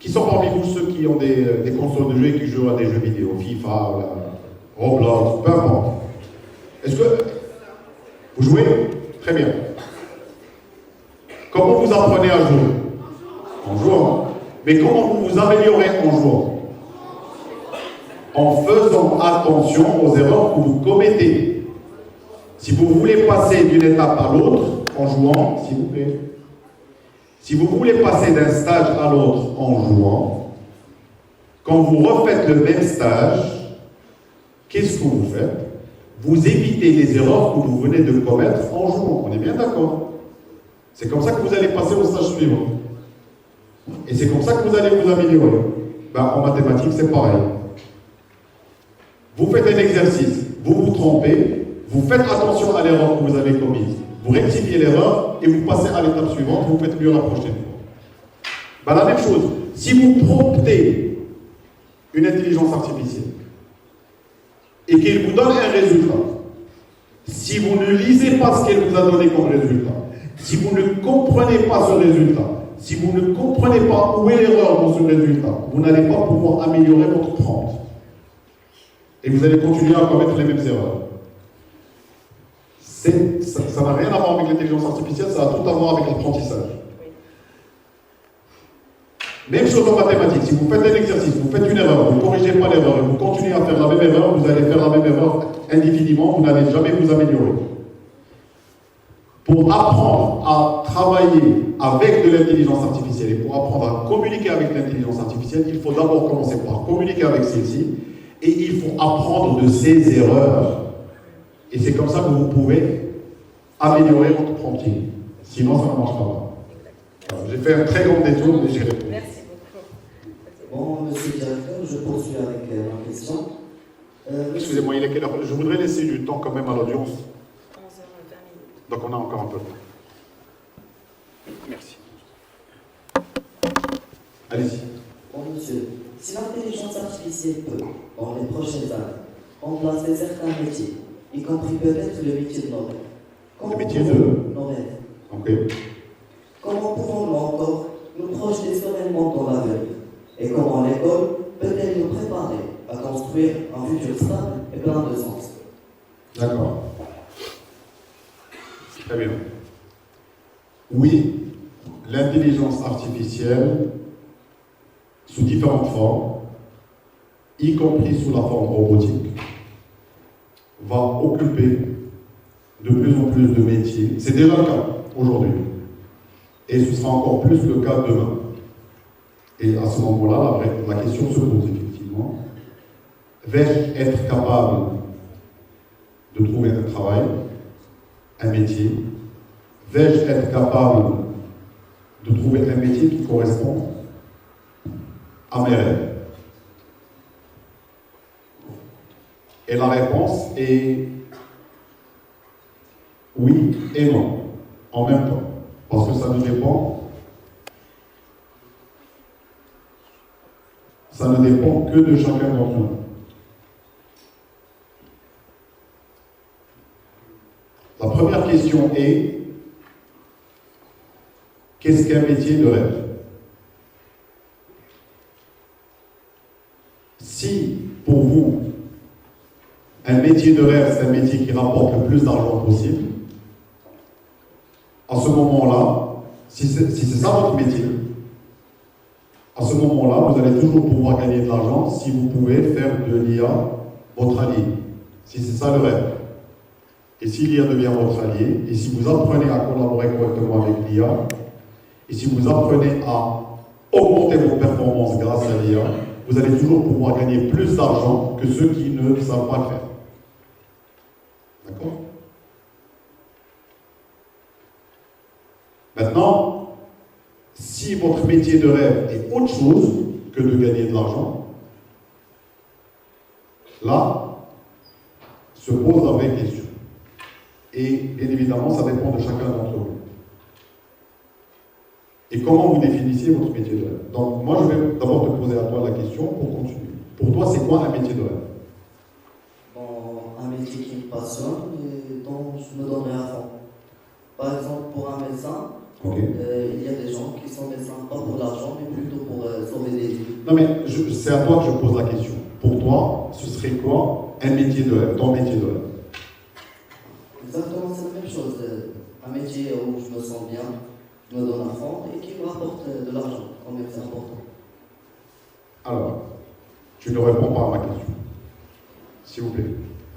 Qui sont parmi vous ceux qui ont des consoles de jeux et qui jouent à des jeux vidéo, FIFA, Roblox, peu importe. Est-ce que vous jouez? Très bien. Comment vous apprenez à jouer? En jouant. Mais comment vous vous améliorez en jouant? En faisant attention aux erreurs que vous commettez. Si vous voulez passer d'une étape à l'autre, en jouant, s'il vous plaît. Si vous voulez passer d'un stage à l'autre en jouant, quand vous refaites le même stage, qu'est-ce que vous faites? Vous évitez les erreurs que vous venez de commettre en jouant. On est bien d'accord? C'est comme ça que vous allez passer au stage suivant. Et c'est comme ça que vous allez vous améliorer. En mathématiques, c'est pareil. Vous faites un exercice, vous vous trompez, vous faites attention à l'erreur que vous avez commise. Vous rectifiez l'erreur et vous passez à l'étape suivante, vous faites mieux la prochaine fois. La même chose, si vous promptez une intelligence artificielle et qu'elle vous donne un résultat, si vous ne lisez pas ce qu'elle vous a donné comme résultat, si vous ne comprenez pas ce résultat, si vous ne comprenez pas où est l'erreur dans ce résultat, vous n'allez pas pouvoir améliorer votre prompt. Et vous allez continuer à commettre les mêmes erreurs. Ça n'a rien à voir avec l'intelligence artificielle, ça a tout à voir avec l'apprentissage. Même chose en mathématiques, si vous faites un exercice, vous faites une erreur, vous ne corrigez pas l'erreur et vous continuez à faire la même erreur, vous allez faire la même erreur indéfiniment, vous n'allez jamais vous améliorer. Pour apprendre à travailler avec de l'intelligence artificielle et pour apprendre à communiquer avec l'intelligence artificielle, il faut d'abord commencer par communiquer avec celle-ci et il faut apprendre de ses erreurs. Et c'est comme ça que vous pouvez améliorer votre prompting. Sinon, ça ne marchera pas. Alors, j'ai fait un très grand détour, mais j'ai répondu. Merci beaucoup. Bon, monsieur le directeur, je poursuis avec ma question. Excusez-moi, il est quelle heure? Je voudrais laisser du temps quand même à l'audience. 11h20. Donc on a encore un peu de temps. Merci. Allez-y. Bon, monsieur, si l'intelligence artificielle peut, dans les prochaines années, remplacer certains métiers, y compris peut-être le métier de nos rêves. Le métier de nos rêves. Ok. Comment pouvons-nous encore nous projeter sereinement dans l'avenir? Et comment l'école construire un futur stable et plein de sens. D'accord. Très bien. Oui, l'intelligence artificielle, sous différentes formes, y compris sous la forme robotique, va occuper de plus en plus de métiers. C'est déjà le cas aujourd'hui. Et ce sera encore plus le cas demain. Et à ce moment-là, la question se pose effectivement. Vais-je être capable de trouver un travail, un métier? Vais-je être capable de trouver un métier qui correspond à mes rêves? Et la réponse est oui et non, en même temps. Parce que ça ne dépend que de chacun d'entre nous. La première question est: qu'est-ce qu'un métier de rêve? Si, pour vous, un métier de rêve, c'est un métier qui rapporte le plus d'argent possible, à ce moment-là, si c'est ça votre métier, à ce moment-là, vous allez toujours pouvoir gagner de l'argent si vous pouvez faire de l'IA votre allié. Si c'est ça le rêve. Et si l'IA devient votre allié, et si vous apprenez à collaborer correctement avec l'IA, et si vous apprenez à augmenter vos performances grâce à l'IA, vous allez toujours pouvoir gagner plus d'argent que ceux qui ne savent pas le faire. D'accord? Maintenant, si votre métier de rêve est autre chose que de gagner de l'argent, là, se pose la vraie question. Et bien évidemment, ça dépend de chacun d'entre vous. Et comment vous définissez votre métier de rêve? Donc, moi, je vais d'abord te poser à toi la question pour continuer. Pour toi, c'est quoi un métier de rêve? Bon, un métier qui me passionne et dont je me donnerai à fond. Par exemple, pour un médecin, il y a des gens qui sont médecins pas pour l'argent, mais plutôt pour sauver des vies. Non, mais c'est à toi que je pose la question. Pour toi, ce serait quoi un métier de rêve, ton métier de rêve? Exactement, c'est la même chose. Un métier où je me sens bien, je me donne à fond et qui me rapporte de l'argent, quand même, c'est important. Alors, tu ne réponds pas à ma question. S'il vous plaît.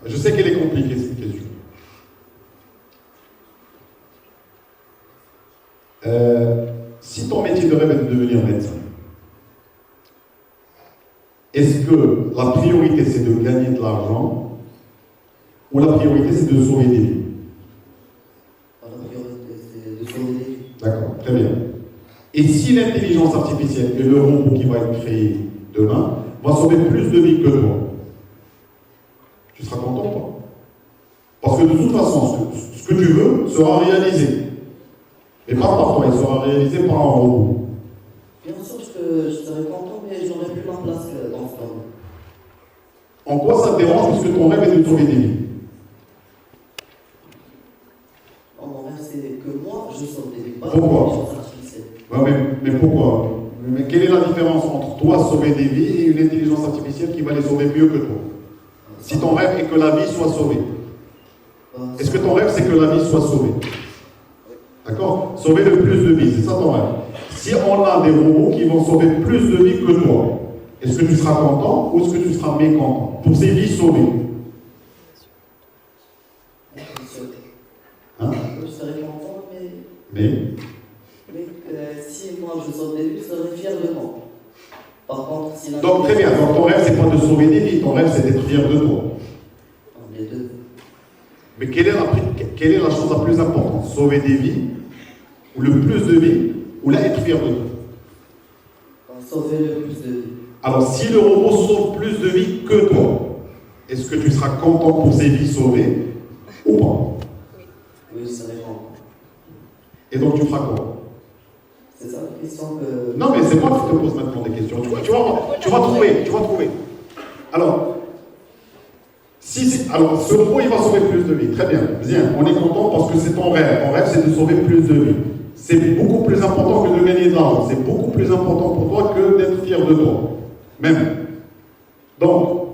Je sais qu'elle est compliquée, cette question. Si ton métier de rêve est de devenir médecin, est-ce que la priorité c'est de gagner de l'argent ou la priorité c'est de sauver des vies? La priorité c'est de sauver des vies. D'accord, très bien. Et si l'intelligence artificielle et le robot qui va être créé demain va sauver plus de vies que toi, tu seras content, toi? Parce que de toute façon, ce que tu veux sera réalisé. Et pas par toi, il sera réalisé par un robot. Bien sûr que je serais content, mais j'aurais plus ma place dans ce domaine. En quoi ça te dérange puisque ton rêve est de sauver des vies? Mon rêve, c'est que moi, je sauve des vies, pas Pourquoi? l'intelligence artificielle. Ouais, mais pourquoi? Mais quelle est la différence entre toi sauver des vies et une intelligence artificielle qui va les sauver mieux que toi? Si ton rêve est que la vie soit sauvée. Est-ce que ton rêve c'est que la vie soit sauvée? D'accord? Sauver le plus de vies, c'est ça ton rêve. Si on a des robots qui vont sauver plus de vies que toi, est-ce que tu seras content ou est-ce que tu seras mécontent pour ces vies sauvées? Hein? Je serais content, Mais si moi je sauve des vies, je serais fier de moi. Par contre, si donc très bien, donc ton rêve c'est pas de sauver des vies, ton rêve c'est d'être fier de toi. Les deux. Mais quelle est la chose la plus importante? Sauver des vies, ou le plus de vies, ou là être fier de toi? Sauver le plus de vies. Alors si le robot sauve plus de vies que toi, est-ce que tu seras content pour ces vies sauvées ou pas? Oui, je serais content. Et donc tu feras quoi? C'est ça la question que... Non mais c'est moi qui te pose maintenant des questions. Tu vas trouver. Alors, alors, ce robot, il va sauver plus de vies. Très bien. Bien, on est content parce que c'est ton rêve. Ton rêve, c'est de sauver plus de vies. C'est beaucoup plus important que de gagner de l'argent. C'est beaucoup plus important pour toi que d'être fier de toi. Même. Donc,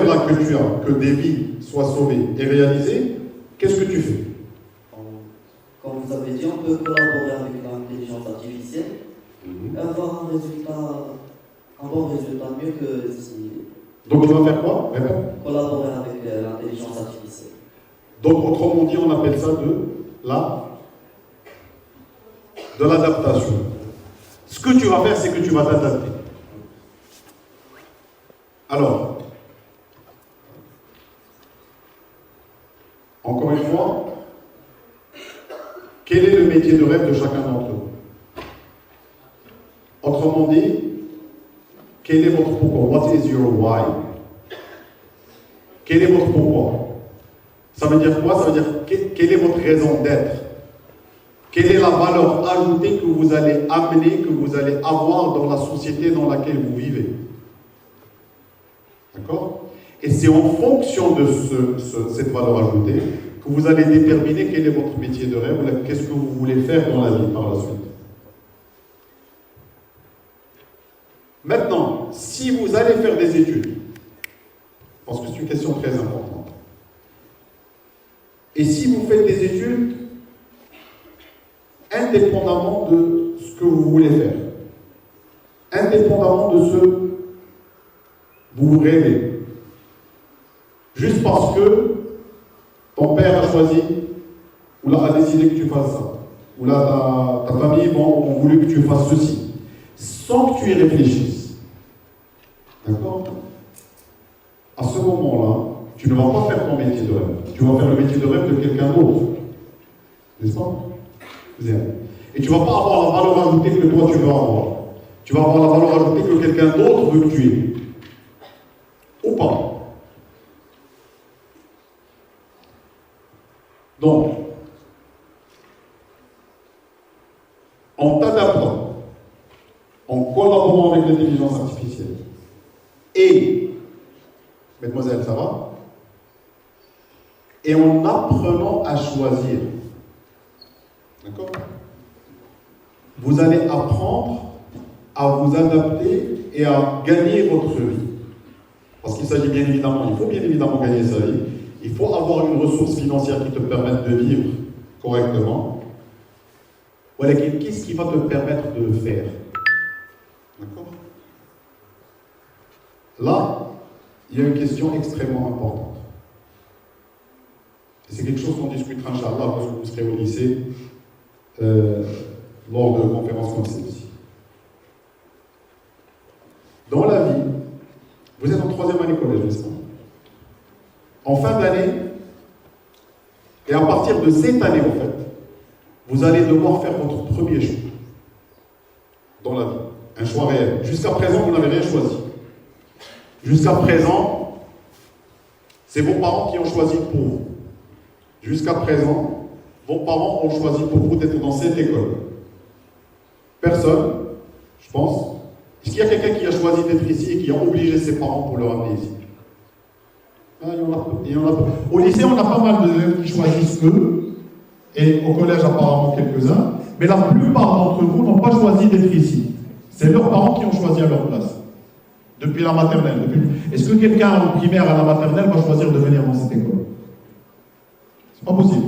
rêve-là que tu as, que des vies soient sauvées et réalisées, qu'est-ce que tu fais? Comme vous avez dit, on peut collaborer avec l'intelligence artificielle et avoir un bon résultat, mieux que si. Donc on va faire quoi? Collaborer avec l'intelligence artificielle. Donc autrement dit, on appelle ça de l'adaptation. Ce que tu vas faire, c'est que tu vas t'adapter. Alors, encore une fois, quel est le métier de rêve de chacun d'entre vous? Autrement dit, quel est votre pourquoi? What is your why? Quel est votre pourquoi? Ça veut dire quoi? Ça veut dire quelle est votre raison d'être? Quelle est la valeur ajoutée que vous allez amener, que vous allez avoir dans la société dans laquelle vous vivez? D'accord? Et c'est en fonction de cette valeur ajoutée que vous allez déterminer quel est votre métier de rêve, qu'est-ce que vous voulez faire dans la vie par la suite. Maintenant, si vous allez faire des études, parce que c'est une question très importante, et si vous faites des études indépendamment de ce que vous voulez faire, indépendamment de ce que vous rêvez, juste parce que ton père a choisi ou là a décidé que tu fasses ça, ou là ta famille ont voulu que tu fasses ceci, sans que tu y réfléchisses. D'accord? À ce moment-là, tu ne vas pas faire ton métier de rêve. Tu vas faire le métier de rêve de quelqu'un d'autre. N'est-ce pas? Et tu ne vas pas avoir la valeur ajoutée que toi tu veux avoir. Tu vas avoir la valeur ajoutée que quelqu'un d'autre veut que tu aies. Ou pas. Donc, en t'adaptant, en collaborant avec l'intelligence artificielle, et, mesdemoiselles, ça va? Et en apprenant à choisir, d'accord? Vous allez apprendre à vous adapter et à gagner votre vie. Parce qu'il s'agit bien évidemment, il faut bien évidemment gagner sa vie. Il faut avoir une ressource financière qui te permette de vivre correctement. Voilà, qu'est-ce qui va te permettre de le faire? D'accord? Là, il y a une question extrêmement importante. C'est quelque chose qu'on discutera, Inch'Allah, lorsque vous serez au lycée, lors de conférences comme celle-ci. Dans la vie, vous êtes en 3e année collège, n'est-ce pas? En fin d'année, et à partir de cette année, en fait, vous allez devoir faire votre premier choix dans la vie. Un choix réel. Jusqu'à présent, vous n'avez rien choisi. Jusqu'à présent, c'est vos parents qui ont choisi pour vous. Jusqu'à présent, vos parents ont choisi pour vous d'être dans cette école. Personne, je pense. Est-ce qu'il y a quelqu'un qui a choisi d'être ici et qui a obligé ses parents pour le ramener ici? Ah, il y en a pas. Au lycée, on a pas mal d'élèves qui choisissent eux, et au collège, apparemment quelques-uns, mais la plupart d'entre vous n'ont pas choisi d'être ici. C'est leurs parents qui ont choisi à leur place. Depuis la maternelle. Est-ce que quelqu'un au primaire à la maternelle va choisir de venir dans cette école? C'est pas possible.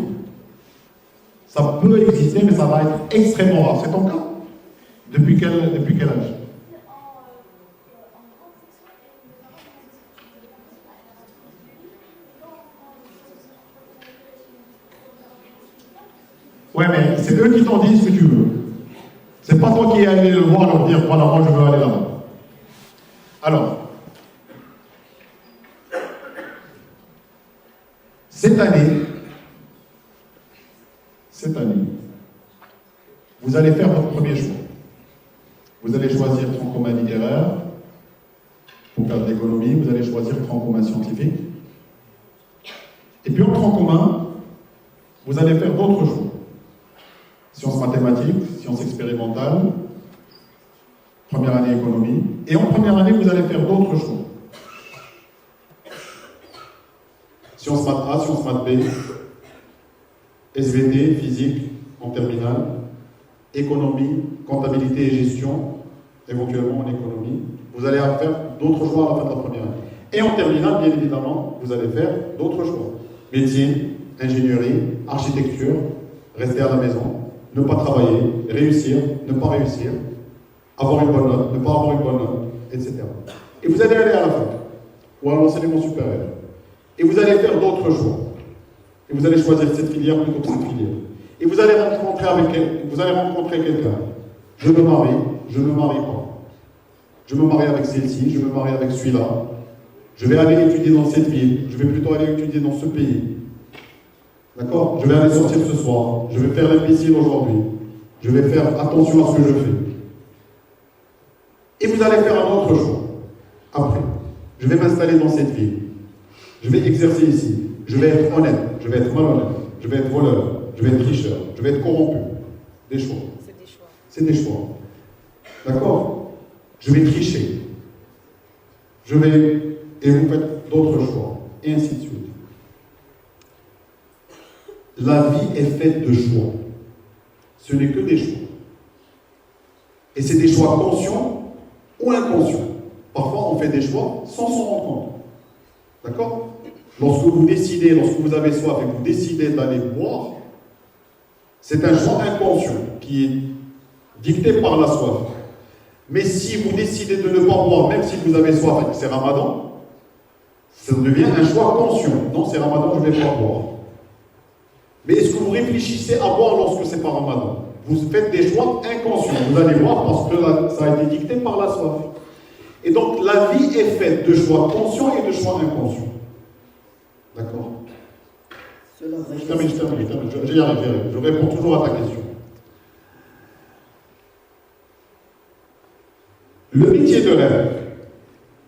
Ça peut exister, mais ça va être extrêmement rare. C'est ton cas? Depuis quel âge? Ouais, mais c'est eux qui t'ont dit ce que tu veux. C'est pas toi qui es allé le voir leur dire, voilà, moi je veux aller là-bas. Alors, cette année, vous allez faire votre premier choix. Vous allez choisir tronc commun littéraire pour faire de l'économie, vous allez choisir tronc commun scientifique. Et puis en tronc commun, vous allez faire d'autres choix. Sciences mathématiques, sciences expérimentales, première année économie. Et en première année, vous allez faire d'autres choix. Sciences maths A, sciences maths B, SVT, physique en terminale, économie, comptabilité et gestion, éventuellement en économie. Vous allez faire d'autres choix à la fin de la première année. Et en terminale, bien évidemment, vous allez faire d'autres choix. Médecine, ingénierie, architecture, rester à la maison, ne pas travailler, réussir, ne pas réussir, avoir une bonne note, ne pas avoir une bonne note, etc. Et vous allez aller à la fac ou à l'enseignement supérieur. Et vous allez faire d'autres choix. Et vous allez choisir cette filière plutôt que cette filière. Et vous allez rencontrer quelqu'un. Je me marie, je ne me marie pas. Je me marie avec celle-ci, je me marie avec celui-là. Je vais aller étudier dans cette ville, je vais plutôt aller étudier dans ce pays. D'accord? Je vais aller sortir ce soir, je vais faire l'imbécile aujourd'hui. Je vais faire attention à ce que je fais. Et vous allez faire un autre choix. Après, je vais m'installer dans cette ville. Je vais exercer ici. Je vais être honnête, je vais être malhonnête, je vais être voleur, je vais être tricheur, je vais être corrompu. Des choix. C'est des choix. C'est des choix. D'accord? Je vais tricher. Et vous faites d'autres choix. Et ainsi de suite. La vie est faite de choix. Ce n'est que des choix. Et c'est des choix conscients ou inconscients. Parfois, on fait des choix sans s'en rendre compte. D'accord? Lorsque vous décidez, lorsque vous avez soif et que vous décidez d'aller boire, c'est un choix inconscient qui est dicté par la soif. Mais si vous décidez de ne pas boire, même si vous avez soif et que c'est Ramadan, ça devient un choix conscient. Non, c'est Ramadan, je ne vais pas boire. Mais est-ce que vous réfléchissez à boire lorsque c'est pas Ramadan? Vous faites des choix inconscients. Vous allez voir parce que ça a été dicté par la soif. Et donc la vie est faite de choix conscients et de choix inconscients. D'accord? Je termine. J'y arrive. Je réponds toujours à ta question. Le métier de rêve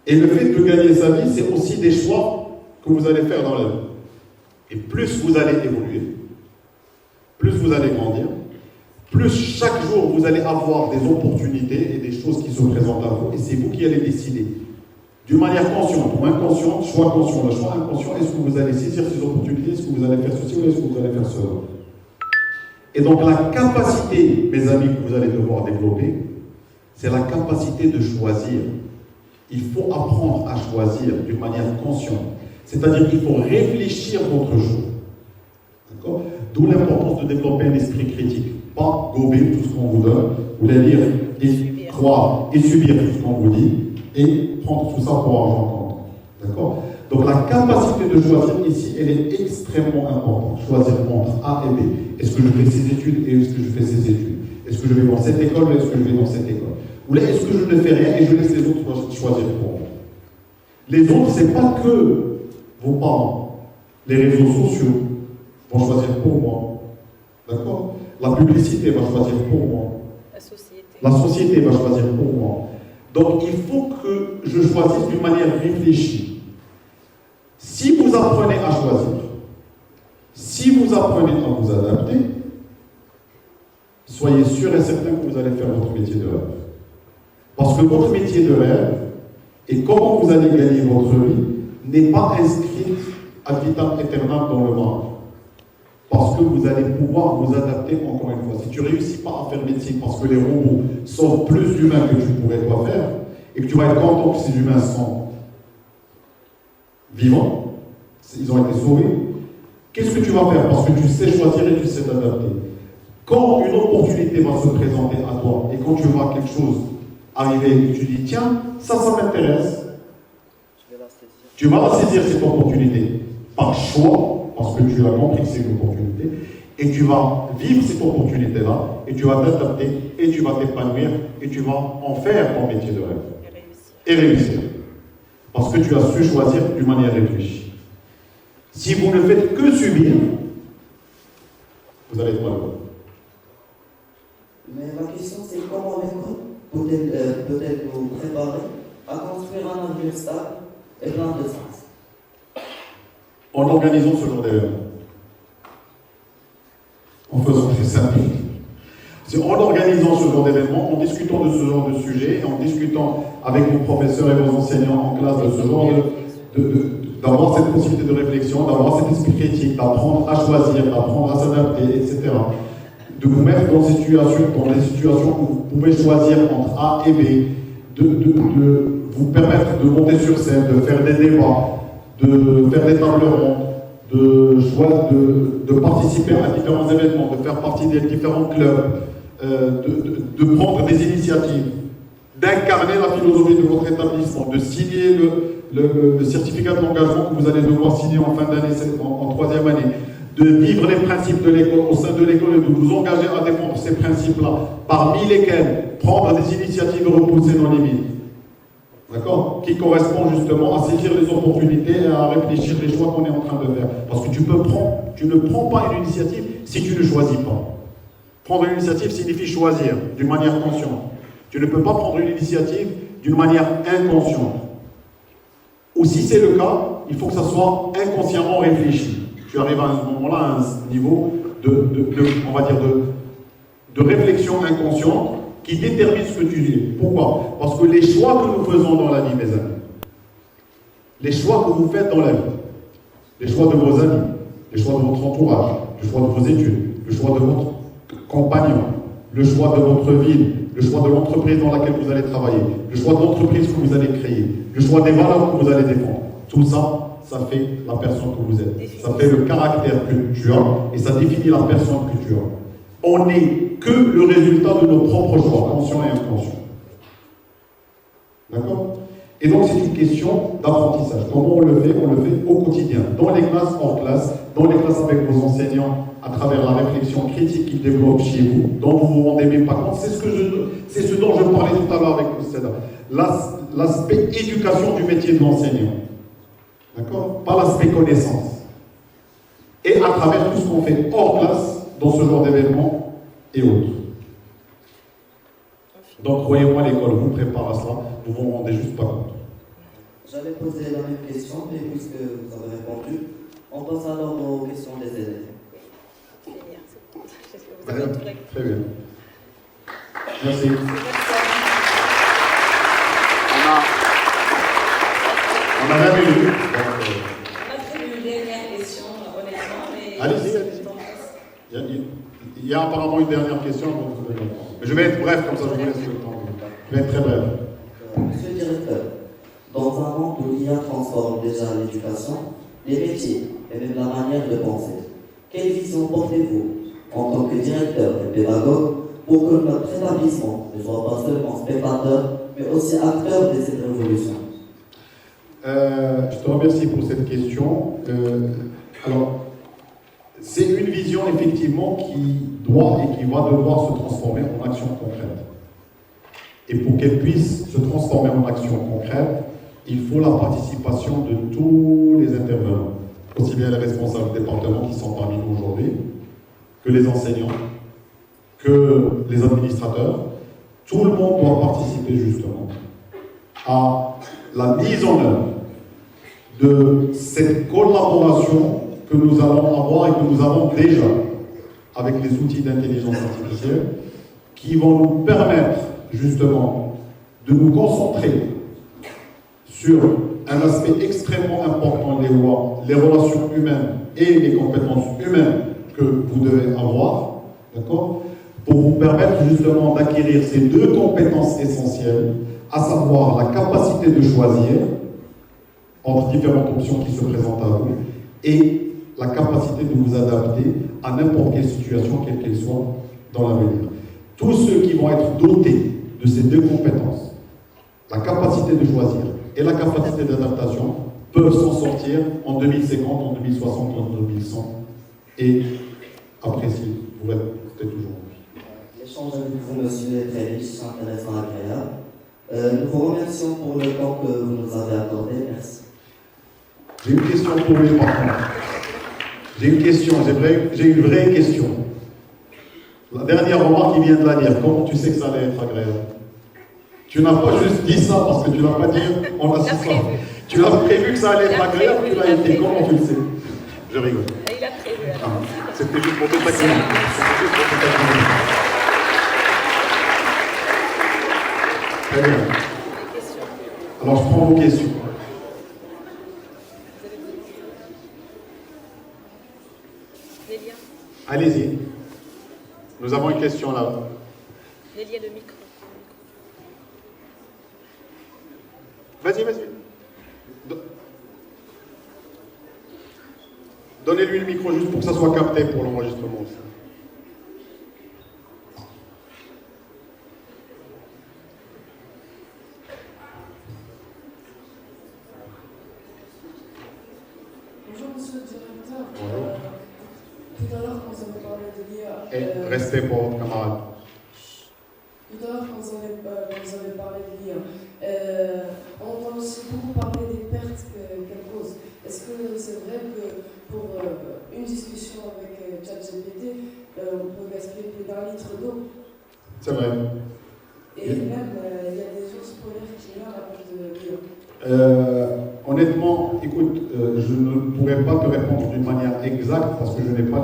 et le fait de gagner sa vie, c'est aussi des choix que vous allez faire dans la vie. Et plus vous allez évoluer, plus vous allez grandir, plus chaque jour vous allez avoir des opportunités et des choses qui se présentent à vous, et c'est vous qui allez décider. D'une manière consciente ou inconsciente, choix conscient, le choix inconscient, est-ce que vous allez saisir ces opportunités, est-ce que vous allez faire ceci ou est-ce que vous allez faire cela? Et donc la capacité, mes amis, que vous allez devoir développer, c'est la capacité de choisir. Il faut apprendre à choisir d'une manière consciente. C'est-à-dire qu'il faut réfléchir votre choix. D'accord? D'où l'importance de développer un esprit critique. Pas gober tout ce qu'on vous donne, vous allez lire et croire et subir tout ce qu'on vous dit et prendre tout ça pour argent comptant. D'accord? Donc la capacité de choisir ici, elle est extrêmement importante. Choisir entre A et B. Est-ce que je fais ces études et est-ce que je fais ces études? Est-ce que je vais dans cette école ou est-ce que je vais dans cette école? Ou là, est-ce que je ne fais rien et je laisse les autres choisir pour moi? Les autres, ce n'est pas que vos parents. Les réseaux sociaux vont choisir pour moi. D'accord? La publicité va choisir pour moi. La société va choisir pour moi. Donc, il faut que je choisisse d'une manière réfléchie. Si vous apprenez à choisir, si vous apprenez à vous adapter, soyez sûr et certain que vous allez faire votre métier de rêve. Parce que votre métier de rêve et comment vous allez gagner votre vie n'est pas inscrit ad vitam aeternam dans le marbre. Parce que vous allez pouvoir vous adapter encore une fois. Si tu ne réussis pas à faire médecine parce que les robots sauvent plus d'humains que tu pourrais toi faire, et que tu vas être content que ces humains sont vivants, ils ont été sauvés, qu'est-ce que tu vas faire? Parce que tu sais choisir et tu sais t'adapter. Quand une opportunité va se présenter à toi, et quand tu vois quelque chose arriver et que tu dis, tiens, ça m'intéresse, tu vas la saisir cette opportunité par choix, parce que tu as compris que c'est une opportunité, et tu vas vivre cette opportunité-là, et tu vas t'adapter, et tu vas t'épanouir, et tu vas en faire ton métier de rêve. Et réussir. Parce que tu as su choisir d'une manière réfléchie. Si vous ne faites que subir, vous allez être malheureux. Mais ma question, c'est comment l'école peut-elle nous préparer à construire un avenir stable et plein de sens? En organisant ce genre d'événement. En faisant plus simple. En organisant ce genre d'événement, en discutant de ce genre de sujet, en discutant avec vos professeurs et vos enseignants en classe de ce genre d'avoir cette possibilité de réflexion, d'avoir cet esprit critique, d'apprendre à choisir, d'apprendre à s'adapter, etc. De vous mettre dans des situations où vous pouvez choisir entre A et B, de vous permettre de monter sur scène, de faire des débats, de faire des tables rondes, de participer à différents événements, de faire partie des différents clubs, de prendre des initiatives, d'incarner la philosophie de votre établissement, de signer le certificat d'engagement que vous allez devoir signer en fin d'année, en troisième année, de vivre les principes de l'école au sein de l'école et de vous engager à défendre ces principes-là, parmi lesquels prendre des initiatives et repousser nos limites. D'accord? Qui correspond justement à saisir les opportunités et à réfléchir les choix qu'on est en train de faire. Parce que tu ne prends pas une initiative si tu ne choisis pas. Prendre une initiative signifie choisir d'une manière consciente. Tu ne peux pas prendre une initiative d'une manière inconsciente. Ou si c'est le cas, il faut que ça soit inconsciemment réfléchi. Tu arrives à ce moment-là à un niveau on va dire de réflexion inconsciente qui détermine ce que tu dis. Pourquoi? Parce que les choix que nous faisons dans la vie, mes amis, les choix que vous faites dans la vie, les choix de vos amis, les choix de votre entourage, le choix de vos études, le choix de votre compagnon, le choix de votre ville, le choix de l'entreprise dans laquelle vous allez travailler, le choix de l'entreprise que vous allez créer, le choix des valeurs que vous allez défendre. Tout ça, ça fait la personne que vous êtes. Ça fait le caractère que tu as et ça définit la personne que tu as. On n'est que le résultat de nos propres choix, conscients et inconscients. D'accord? Et donc c'est une question d'apprentissage. Comment on le fait? On le fait au quotidien, dans les classes, hors classe, dans les classes avec vos enseignants, à travers la réflexion critique qu'ils développent chez vous, dont vous vous rendez même pas compte. C'est ce dont je parlais tout à l'heure avec vous, c'est l'aspect éducation du métier de l'enseignant. D'accord? Pas l'aspect connaissance. Et à travers tout ce qu'on fait hors classe, dans ce genre d'événements et autres. Donc, croyez-moi, l'école vous prépare à cela, vous vous rendez juste pas compte. J'avais posé la même question, mais puisque vous avez répondu, on passe alors aux questions des élèves. Vous avez tout réglé. Très bien. Merci. On a 20 minutes. On a prévu une dernière question, honnêtement, mais... Allez-y. Il y a apparemment une dernière question. Mais je vais être bref, comme ça je vous laisse le temps. Je vais être très bref. Monsieur le directeur, dans un monde où l'IA transforme déjà l'éducation, les métiers et même la manière de penser, quelle vision portez-vous en tant que directeur et pédagogue pour que notre établissement ne soit pas seulement spectateur, mais aussi acteur de cette révolution? Je te remercie pour cette question. Alors, c'est une vision effectivement qui doit et qui va devoir se transformer en action concrète. Et pour qu'elle puisse se transformer en action concrète, il faut la participation de tous les intervenants, aussi bien les responsables de département qui sont parmi nous aujourd'hui, que les enseignants, que les administrateurs. Tout le monde doit participer justement à la mise en œuvre de cette collaboration que nous allons avoir et que nous avons déjà avec les outils d'intelligence artificielle qui vont nous permettre justement de nous concentrer sur un aspect extrêmement important, les relations humaines et les compétences humaines que vous devez avoir, d'accord, pour vous permettre justement d'acquérir ces deux compétences essentielles, à savoir la capacité de choisir entre différentes options qui se présentent à vous et la capacité de vous adapter à n'importe quelle situation, quelle qu'elle soit, dans l'avenir. Tous ceux qui vont être dotés de ces deux compétences, la capacité de choisir et la capacité d'adaptation, peuvent s'en sortir en 2050, en 2060, en 2100 et apprécier. Vous restez toujours. L'échange avec vous, monsieur, est très riche, intéressant, agréable. Nous vous remercions pour le temps que vous nous avez accordé. Merci. J'ai une question pour lui, par contre. J'ai une question, j'ai une vraie question. La dernière remarque, il vient de la dire. Comment tu sais que ça allait être agréable? Tu n'as pas juste dit ça parce que tu l'as pas dit en assistant. Tu l'as prévu que ça allait être agréable, tu l'as été. Comment tu le sais? Je rigole. Il a prévu. C'était juste pour te taquiner. Très bien. Alors je prends vos questions. Allez-y. Nous avons une question là. Nélia, le micro. Vas-y. Donnez-lui le micro juste pour que ça soit capté pour l'enregistrement aussi. Bonjour monsieur le directeur. Tout à l'heure quand vous avez parlé de l'IA... Et respect pour votre camarade. Tout à l'heure quand vous avez parlé de l'IA, on entend aussi beaucoup parler des pertes qu'elle cause. Est-ce que c'est vrai que pour une discussion avec ChatGPT, on peut gaspiller plus d'1 litre d'eau? C'est vrai. Et même, il y a des ours polaires qui meurent à cause de l'IA. Honnêtement, écoute, je ne pourrais pas te répondre d'une manière exacte parce que je n'ai pas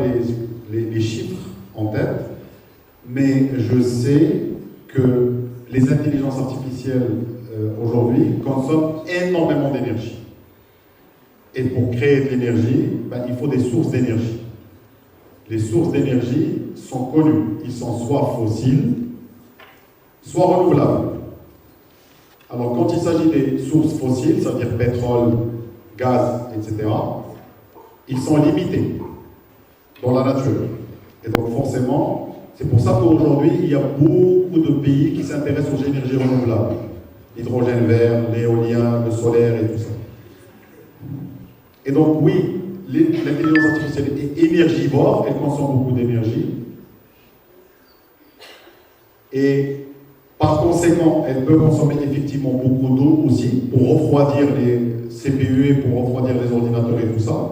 les chiffres en tête, mais je sais que les intelligences artificielles aujourd'hui consomment énormément d'énergie. Et pour créer de l'énergie, il faut des sources d'énergie. Les sources d'énergie sont connues. Ils sont soit fossiles, soit renouvelables. Alors, quand il s'agit des sources fossiles, c'est-à-dire pétrole, gaz, etc., ils sont limités dans la nature. Et donc, forcément, c'est pour ça qu'aujourd'hui, il y a beaucoup de pays qui s'intéressent aux énergies renouvelables. L'hydrogène vert, l'éolien, le solaire et tout ça. Et donc, oui, l'intelligence artificielle est énergivore, elle consomme beaucoup d'énergie. Et par conséquent, elle peut consommer effectivement beaucoup d'eau aussi pour refroidir les CPU et pour refroidir les ordinateurs et tout ça.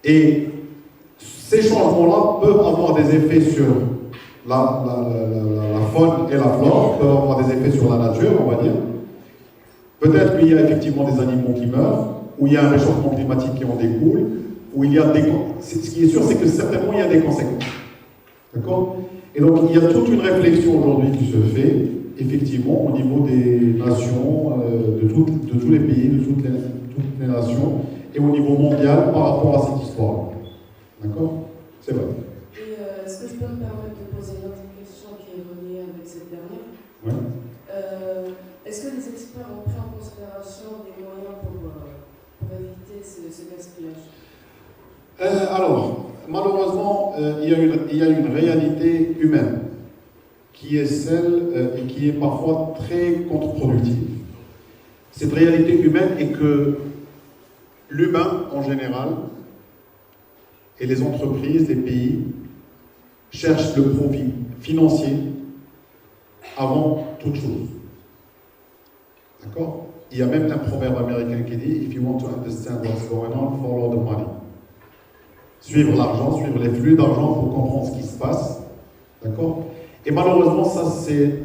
Et ces changements-là peuvent avoir des effets sur la faune et la flore, peuvent avoir des effets sur la nature, on va dire. Peut-être qu'il y a effectivement des animaux qui meurent, ou il y a un réchauffement climatique qui en découle, ou il y a des... Ce qui est sûr, c'est que certainement il y a des conséquences. D'accord ? Et donc il y a toute une réflexion aujourd'hui qui se fait, effectivement, au niveau des nations, de tous les pays, de toutes les nations, et au niveau mondial par rapport à cette histoire. D'accord ? C'est vrai. Et est-ce que je peux me permettre de poser une autre question qui est reliée avec cette dernière ? Oui. Est-ce que les experts ont pris en considération des moyens pour éviter ce gaspillage ? Alors, malheureusement, il y a une réalité humaine qui est celle et qui est parfois très contre-productive. Cette réalité humaine est que l'humain en général et les entreprises, les pays cherchent le profit financier avant toute chose. D'accord ? Il y a même un proverbe américain qui dit « If you want to understand what's going on, follow the money ». Suivre l'argent, suivre les flux d'argent pour comprendre ce qui se passe. D'accord ? Et malheureusement, ça c'est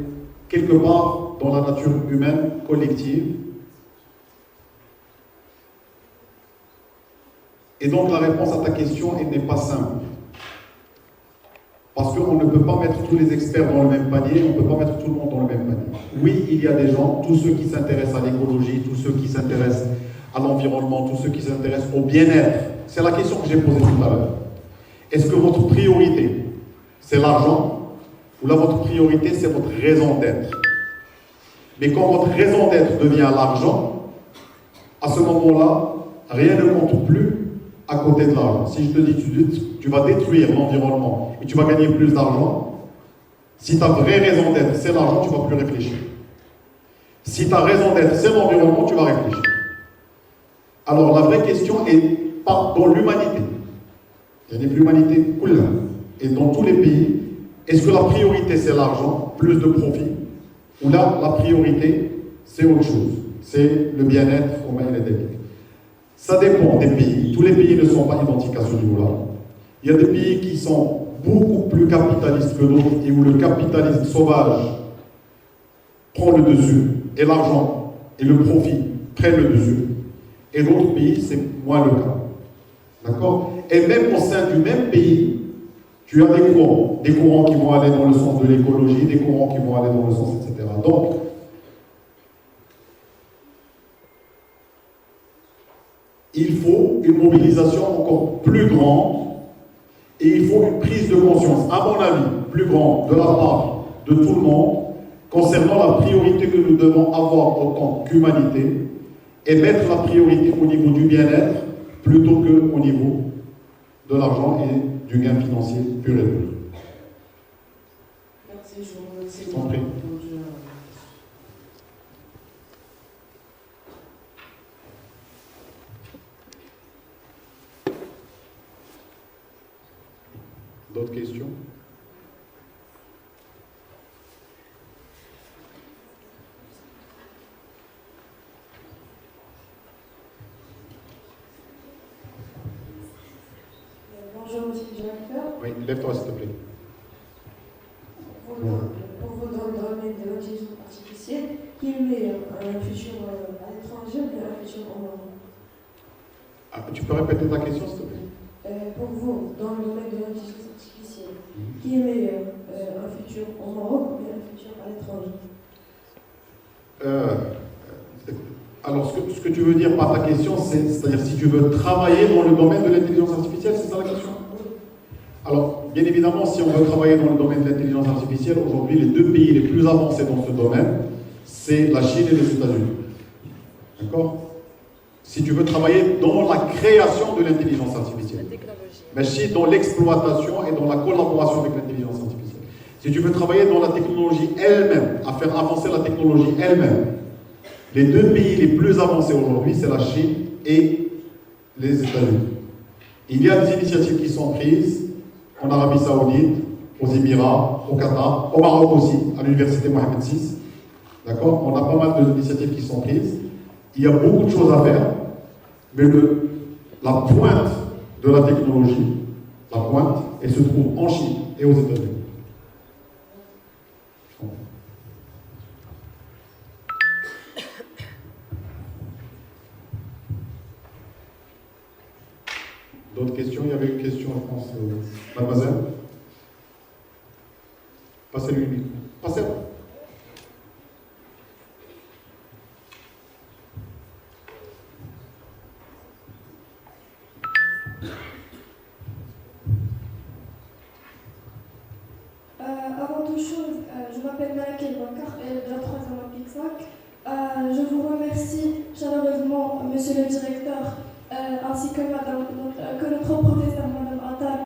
quelque part dans la nature humaine collective. Et donc la réponse à ta question, elle n'est pas simple. Parce qu'on ne peut pas mettre tous les experts dans le même panier, on ne peut pas mettre tout le monde dans le même panier. Oui, il y a des gens, tous ceux qui s'intéressent à l'écologie, tous ceux qui s'intéressent à l'environnement, tous ceux qui s'intéressent au bien-être. C'est la question que j'ai posée tout à l'heure. Est-ce que votre priorité, c'est l'argent, ou là votre priorité, c'est votre raison d'être? Mais quand votre raison d'être devient l'argent, à ce moment-là, rien ne compte plus à côté de l'argent. Si je te dis tu vas détruire l'environnement et tu vas gagner plus d'argent, si ta vraie raison d'être c'est l'argent, tu ne vas plus réfléchir. Si ta raison d'être c'est l'environnement, tu vas réfléchir. Alors la vraie question est dans l'humanité. Il y a l'humanité cool et dans tous les pays, est-ce que la priorité c'est l'argent, plus de profit, ou là la priorité c'est autre chose, c'est le bien-être humain et l'éthique. Ça dépend des pays. Tous les pays ne sont pas identiques à ce niveau-là. Il y a des pays qui sont beaucoup plus capitalistes que d'autres et où le capitalisme sauvage prend le dessus et l'argent et le profit prennent le dessus. Et d'autres pays, c'est moins le cas. D'accord ? Et même au sein du même pays, tu as des courants qui vont aller dans le sens de l'écologie, des courants qui vont aller dans le sens, etc. Donc, il faut une mobilisation encore plus grande et il faut une prise de conscience, à mon avis, plus grande de la part de tout le monde concernant la priorité que nous devons avoir en tant qu'humanité et mettre la priorité au niveau du bien-être plutôt qu'au niveau de l'argent et du gain financier pur et dur. Merci, je vous remercie. Je t'en prie. D'autres questions? Bonjour, monsieur le directeur. Oui, lève-toi s'il te plaît. Pour vous, dans le domaine de l'intelligence artificielle, qui met un futur à l'étranger ou un futur en Europe? Ah, tu peux répéter ta question s'il te plaît? Pour vous, dans le domaine de l'intelligence artificielle, qui met un futur en Europe ou un futur à l'étranger? Alors, ce que tu veux dire par ta question, c'est-à-dire si tu veux travailler dans le domaine de l'intelligence artificielle, c'est ça la question? Alors, bien évidemment, si on veut travailler dans le domaine de l'intelligence artificielle, aujourd'hui, les deux pays les plus avancés dans ce domaine, c'est la Chine et les États-Unis. D'accord? Si tu veux travailler dans la création de l'intelligence artificielle, mais si dans l'exploitation et dans la collaboration avec l'intelligence artificielle. Si tu veux travailler dans la technologie elle-même, à faire avancer la technologie elle-même, les deux pays les plus avancés aujourd'hui, c'est la Chine et les États-Unis. Il y a des initiatives qui sont prises en Arabie Saoudite, aux Émirats, au Qatar, au Maroc aussi, à l'université Mohammed VI. D'accord? On a pas mal d'initiatives qui sont prises. Il y a beaucoup de choses à faire, mais la pointe de la technologie, la pointe, elle se trouve en Chine et aux États-Unis. D'autres questions? Il y avait une question, je pense. Mademoiselle? Passez-lui le micro. Passez. Avant toute chose, je m'appelle Malakel Bakar, de la 3e Applique 5. Je vous remercie chaleureusement, monsieur le directeur, ainsi que notre professeur, madame